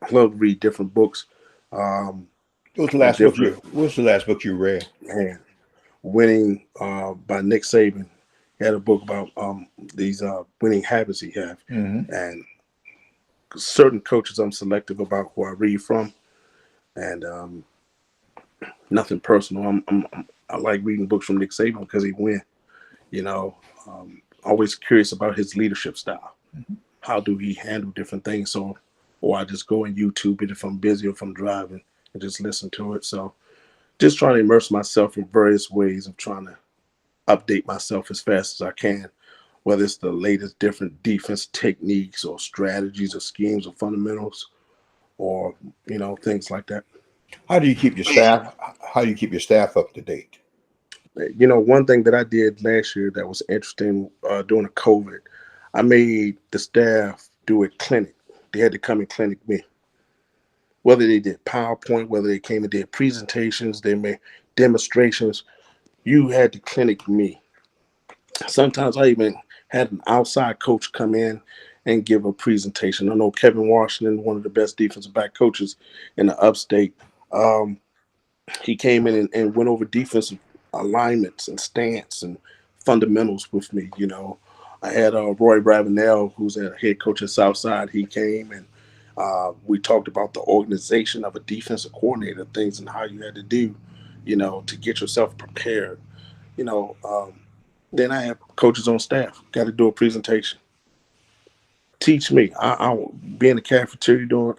I love to read different books on different What's the last book you read? man. Winning by Nick Saban. He had a book about these winning habits he have, Mm-hmm. and certain coaches I'm selective about who I read from, and nothing personal. I like reading books from Nick Saban because he win. You know, always curious about his leadership style. How do he handle different things? So, or I just go and YouTube it if I'm busy or if I'm driving and just listen to it. So, just trying to immerse myself in various ways of trying to update myself as fast as I can, whether it's the latest different defense techniques or strategies or schemes or fundamentals or things like that. How do you keep your staff? How do you keep your staff up to date? One thing that I did last year that was interesting during the COVID, I made the staff do a clinic. They had to come and clinic me, whether they did PowerPoint, whether they came and did presentations, they made demonstrations. You had to clinic me. Sometimes I even had an outside coach come in and give a presentation. I know Kevin Washington, one of the best defensive back coaches in the upstate. Um, he came in and went over defensive alignments and stance and fundamentals with me. I had Roy Ravenel, who's a head coach at Southside. He came and we talked about the organization of a defensive coordinator, things and how you had to do, to get yourself prepared. You know, um, then I have coaches on staff. Got to do a presentation. Teach me. I'll be in the cafeteria doing.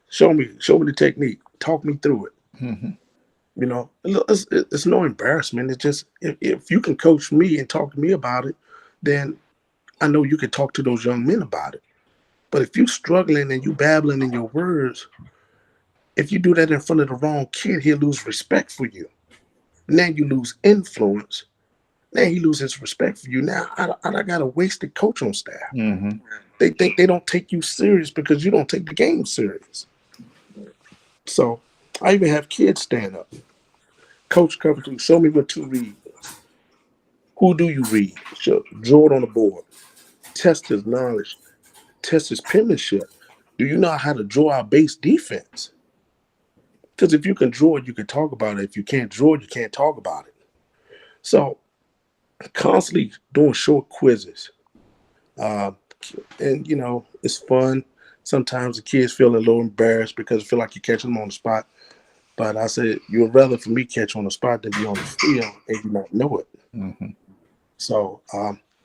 Show me the technique. Talk me through it. Mm-hmm. It's no embarrassment. It's just if you can coach me and talk to me about it, then I know you can talk to those young men about it. But if you struggling and you babbling in your words, if you do that in front of the wrong kid, he'll lose respect for you. Now you lose influence. Now he loses respect for you. Now I got a wasted coach on staff. Mm-hmm. They think they don't take you serious because you don't take the game serious. So I even have kids stand up. Coach cover to show me what to read. Who do you read? Draw it on the board. Test his knowledge. Test his penmanship. Do you know how to draw our base defense? Because if you can draw it, you can talk about it. If you can't draw it, you can't talk about it. So constantly doing short quizzes. Uh, and it's fun. Sometimes the kids feel a little embarrassed because they feel like you're catching them on the spot. But I said, you'd rather for me catch on the spot than be on the field and you not know it. Mm-hmm. So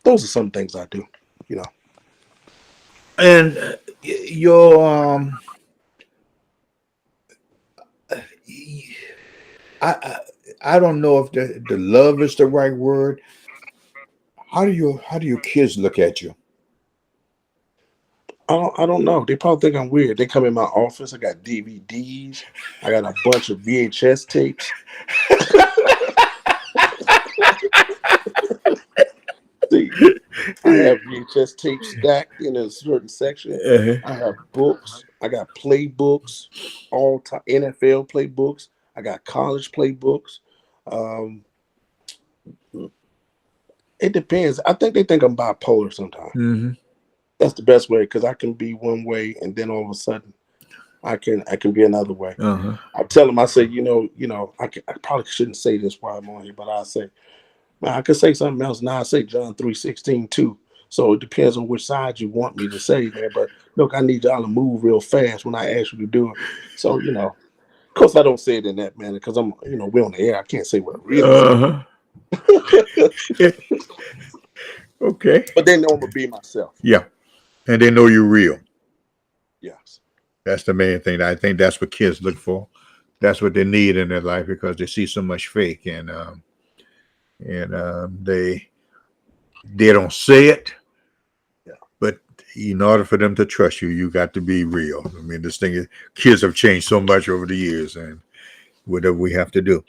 those are some things I do. You know, And your I, I I don't know if the love is the right word. How do your kids look at you? I don't know. They probably think I'm weird. They come in my office. I got DVDs. I got a bunch of VHS tapes. See, I have VHS tapes stacked in a certain section. Uh-huh. I have books. I got playbooks, all time NFL playbooks. I got college playbooks. Um, it depends. I think they think I'm bipolar sometimes. Mm-hmm. That's the best way because I can be one way and then all of a sudden I can be another way. Uh-huh. I tell them, I say, I probably shouldn't say this while I'm on here, but I say, man, I could say something else. Now I say John 3:16 too. So it depends on which side you want me to say there. But look, I need y'all to move real fast when I ask you to do it. So, of course I don't say it in that manner because we're on the air. I can't say what I really feel. Uh-huh. Okay. But they know I'm gonna be myself. Yeah. And they know you're real. Yes. That's the main thing. I think that's what kids look for. That's what they need in their life because they see so much fake and they don't say it, Yeah. but in order for them to trust you, you got to be real. I mean, this thing is kids have changed so much over the years, and whatever we have to do.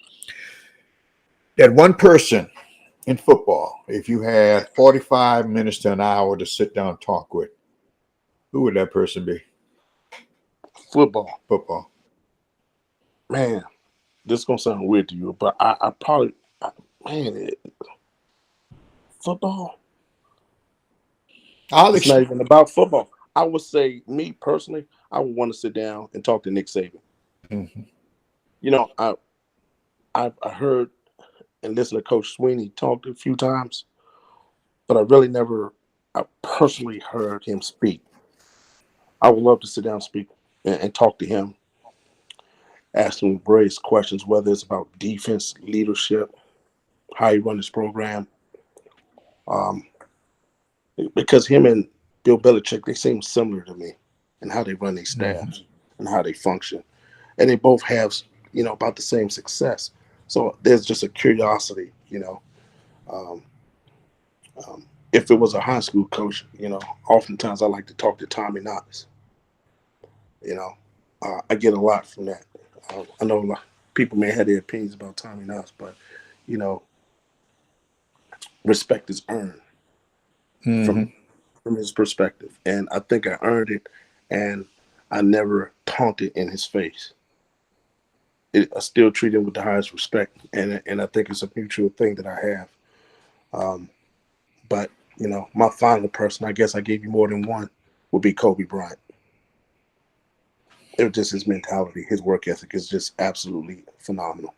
That one person in football, if you had 45 minutes to an hour to sit down and talk with, who would that person be? Football. Football. Man, this is gonna sound weird to you, but I probably man, football. I'll It's not explain. even about football. I would say, me personally, I would want to sit down and talk to Nick Saban. Mm-hmm. You know, I heard and listened to Coach Sweeney talk a few times, but I really never, I personally heard him speak. I would love to sit down and speak and talk to him, ask him various questions, whether it's about defense, leadership, how he run his program. Um, because him and Bill Belichick, they seem similar to me and how they run their Mm-hmm. staffs and how they function. And they both have, about the same success. So there's just a curiosity, Um, if it was a high school coach, oftentimes I like to talk to Tommy Knox. You know, I get a lot from that. I know a lot people may have their opinions about Tommy Knox, but you know, respect is earned Mm-hmm. from his perspective, and I think I earned it, and I never taunted in his face. I still treat him with the highest respect, and I think it's a mutual thing that I have. Um, but my final person, I guess I gave you more than one, would be Kobe Bryant. It was just his mentality, his work ethic is just absolutely phenomenal.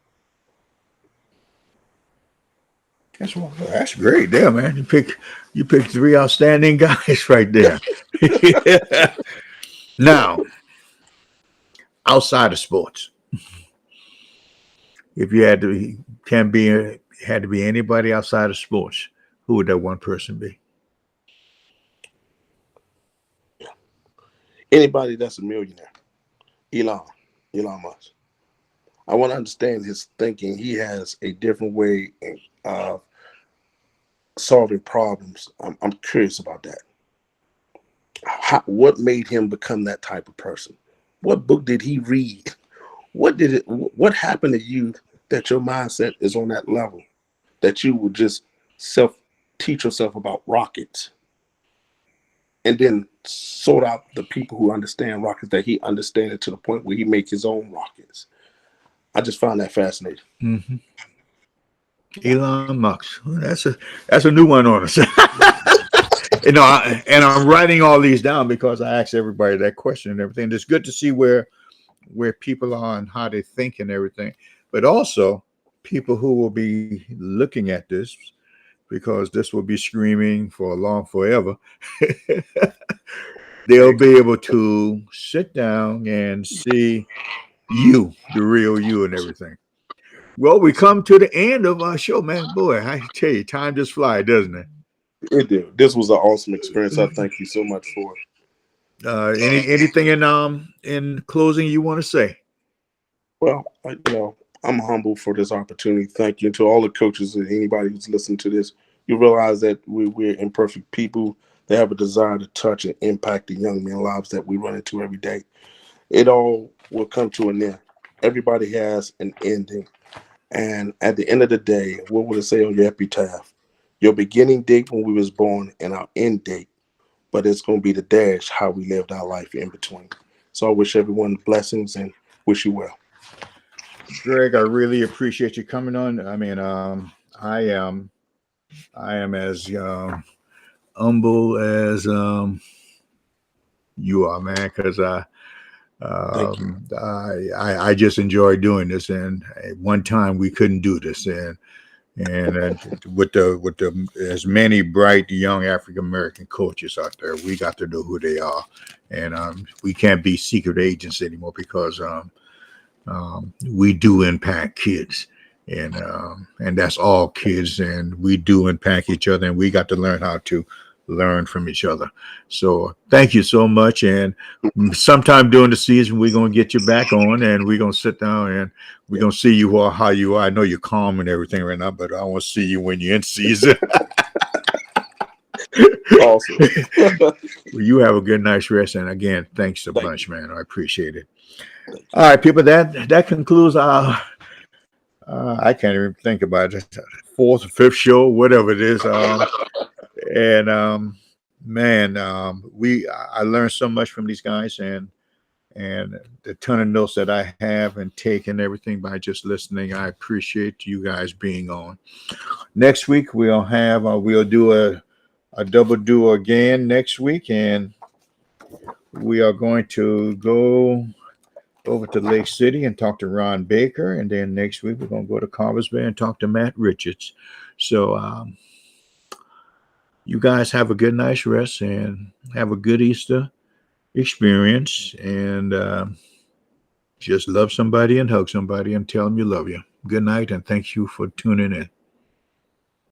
That's great there, man. You picked three outstanding guys right there. Now, outside of sports, if you had to can be had to be anybody outside of sports, who would that one person be? Anybody that's a millionaire, Elon, Elon Musk. I want to understand his thinking. He has a different way of solving problems. I'm curious about that. What made him become that type of person? What book did he read? What happened to you that your mindset is on that level that you would just self teach yourself about rockets and then sort out the people who understand rockets that he understands it to the point where he make his own rockets. I just found that fascinating. Mm-hmm. Yeah. Elon Musk. Well, that's a new one on us. And I'm writing all these down because I asked everybody that question and everything. It's good to see where people are and how they think and everything, but also people who will be looking at this because this will be screaming for a long forever. They'll be able to sit down and see you, the real you, and everything. Well, we Yes, sir. come to the end of our show, man. Boy, I tell you, time just flies, doesn't it? It did. This was an awesome experience. I thank you so much for it. Anything in closing you want to say? Well, I'm humble for this opportunity. Thank you to all the coaches and anybody who's listening to this. You realize that we're imperfect people that have a desire to touch and impact the young men's lives that we run into every day. It all will come to an end. Everybody has an ending. And at the end of the day, what would it say on your epitaph? Your beginning date when we was born and our end date, but it's going to be the dash how we lived our life in between. So I wish everyone blessings and wish you well. Greg, I really appreciate you coming on. I mean, I am as humble as you are, man, because Thank you. I just enjoy doing this. And at one time we couldn't do this, and with the as many bright young African American coaches out there, we got to know who they are, and we can't be secret agents anymore because we do impact kids, and that's all kids, and we do impact each other, and we got to learn how to learn from each other. So thank you so much, and sometime during the season we're gonna get you back on, and we're gonna sit down and we're gonna see you all how you are. I know you're calm and everything right now, but I want to see you when you're in season. Awesome. Well, you have a good night's rest, and again, thanks a Thank you. bunch, man. I appreciate it. Thank you. All right, people, that concludes our I can't even think about it. Fourth or fifth show, whatever it is. And man, I learned so much from these guys, and the ton of notes that I have and taken everything by just listening. I appreciate you guys being on. Next week we'll do a double duo again next week, and we are going to go over to Lake City and talk to Ron Baker, and then next week we're going to go to Carvers Bay and talk to Matt Richards. So you guys have a good night's rest and have a good Easter experience, and just love somebody and hug somebody and tell them you love you. Good night, and thank you for tuning in.